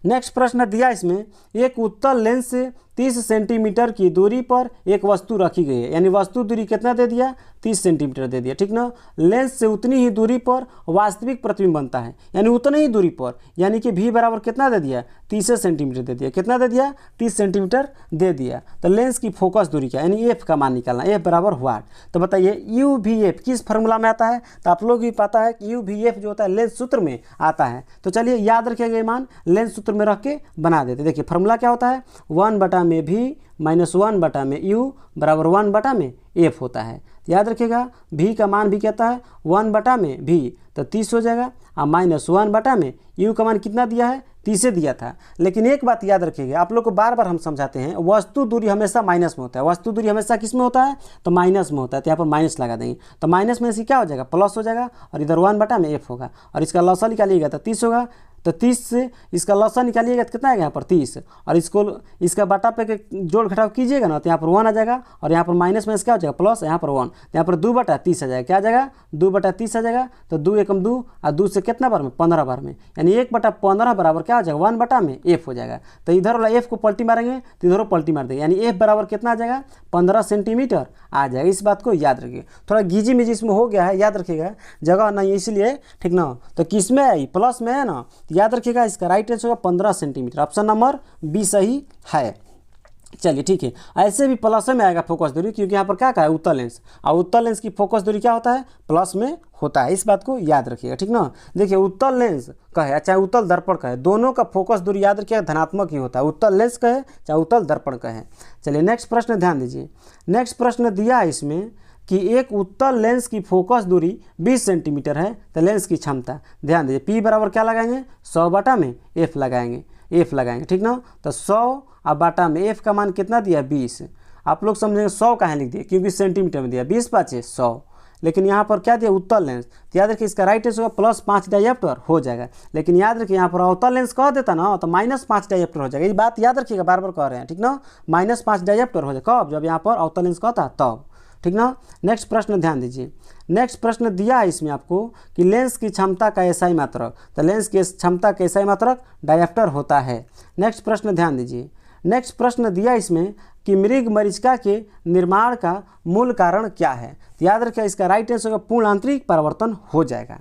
नेक्स्ट प्रश्न दिया इसमें, एक उत्तल लेंस से 30 सेंटीमीटर की दूरी पर एक वस्तु रखी गई है, यानी वस्तु दूरी कितना दे दिया 30 सेंटीमीटर दे दिया, ठीक ना। लेंस से उतनी ही दूरी पर वास्तविक प्रतिबिंब बनता है, यानी उतनी ही दूरी पर, यानी कि भी बराबर कितना दे दिया 30 सेंटीमीटर दे दिया, कितना दे दिया 30 सेंटीमीटर दे दिया। तो लेंस की फोकस दूरी क्या, यानी एफ का मान निकालना, एफ बराबर वाट। तो बताइए यू वी एफ किस फार्मूला में आता है, तो आप लोग भी पता है कि यू वी एफ जो होता है लेंस सूत्र में आता है। तो चलिए याद रखिएगा ये मान लेंस सूत्र में रख के बना देते। देखिए फार्मूला क्या होता है, 1 में भी -1 में यू बराबर 1 में एफ होता है। तो याद रखिएगा भी का मान भी कहता है 1 में भी, तो 30 हो जाएगा, और -1 में यू का मान कितना दिया है 30 दिया था। लेकिन एक बात याद रखिएगा, आप लोग को बार बार हम समझाते हैं, वस्तु दूरी हमेशा माइनस में होता है, वस्तु दूरी हमेशा किस में होता है तो माइनस में होता है। तो यहाँ पर माइनस लगा देंगे, तो माइनस में से क्या हो जाएगा प्लस हो जाएगा, और इधर 1 में एफ होगा, और इसका लसा निकालिएगा तो 30 होगा, तो 30 से इसका लसा निकालिएगा तो कितना आएगा यहाँ पर 30, और इसको इसका बाटा पे के जोड़ घटाव कीजिएगा ना, तो यहाँ पर 1 आ जाएगा, और यहाँ पर माइनस में क्या हो जाएगा प्लस, यहाँ पर 1, यहाँ पर 2/30 आ जाएगा। क्या आ जाएगा 2/30 आ जाएगा, तो 2 एकम 2, और 2 से कितना बार में 15 बार में, यानी 1/15 बराबर क्या हो जाएगा 1 में एफ हो जाएगा। तो इधर वाला एफ को पलटी मारेंगे तो इधर पलटी मार देंगे, यानी एफ बराबर कितना आ जाएगा 15 सेंटीमीटर आ जाएगा। इस बात को याद रखिए, थोड़ा घिजी मिजी इसमें हो गया है, याद रखिएगा जगह नहीं इसलिए, ठीक ना। तो किस में है प्लस में है ना, याद रखिएगा इसका राइट आंसर होगा 15 सेंटीमीटर, ऑप्शन नंबर बी सही है। चलिए ठीक है, ऐसे भी प्लस में आएगा फोकस दूरी, क्योंकि यहाँ पर क्या कहा है उत्तल लेंस, और उत्तल लेंस की फोकस दूरी क्या होता है प्लस में होता है, इस बात को याद रखिएगा, ठीक ना। देखिए उत्तल लेंस कहे चाहे उत्तल दर्पण कहे, दोनों का फोकस दूरी याद रखिएगा धनात्मक ही होता है, उत्तल लेंस कहे चाहे उत्तल दर्पण कहे। चलिए नेक्स्ट प्रश्न ध्यान दीजिए, नेक्स्ट प्रश्न दिया है इसमें कि एक उत्तल लेंस की फोकस दूरी 20 सेंटीमीटर है, तो लेंस की क्षमता ध्यान दीजिए पी बराबर क्या लगाएंगे 100 में एफ लगाएंगे, एफ लगाएंगे, ठीक ना। तो 100 और बाटा में एफ का मान कितना दिया 20, आप लोग समझेंगे 100 कहाँ लिख दिए, क्योंकि सेंटीमीटर में दिया, 20 5 100, लेकिन यहाँ पर क्या दिया उत्तल लेंस, तो याद रखिए इसका राइट आंसर होगा +5 डायप्टर हो जाएगा। लेकिन याद रखिए यहाँ पर अवतल लेंस कह देता ना तो -5 डायप्टर हो जाएगा, ये बात याद रखिएगा, बार बार कह रहे हैं, ठीक ना। -5 डायप्टर हो जाएगा कब, जब यहाँ पर अवतल लेंस कहता है तब, ठीक ना। नेक्स्ट प्रश्न ध्यान दीजिए, नेक्स्ट प्रश्न दिया है इसमें आपको कि लेंस की क्षमता का एसआई मात्रक, तो लेंस की क्षमता का एसआई मात्रक डायप्टर होता है। नेक्स्ट प्रश्न ध्यान दीजिए, नेक्स्ट प्रश्न दिया इसमें कि मृग मरीचिका के निर्माण का मूल कारण क्या है, तो याद रखिए इसका राइट आंसर होगा पूर्ण आंतरिक परिवर्तन हो जाएगा।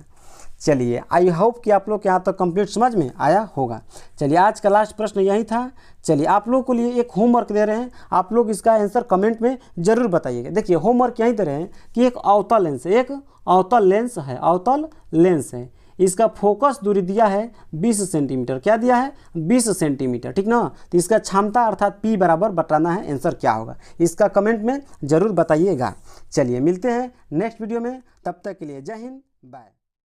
चलिए आई होप कि आप लोग यहाँ तक कंप्लीट समझ में आया होगा। चलिए आज का लास्ट प्रश्न यही था। चलिए आप लोगों के लिए एक होमवर्क दे रहे हैं, आप लोग इसका आंसर कमेंट में जरूर बताइएगा। देखिए होमवर्क यही दे रहे हैं कि एक अवतल लेंस है, एक अवतल लेंस है, अवतल लेंस है, इसका फोकस दूरी दिया है 20 सेंटीमीटर, क्या दिया है 20 सेंटीमीटर, ठीक ना। तो इसका क्षमता अर्थात P बराबर बताना है, आंसर क्या होगा इसका कमेंट में जरूर बताइएगा। चलिए मिलते हैं नेक्स्ट वीडियो में, तब तक के लिए जय हिंद, बाय।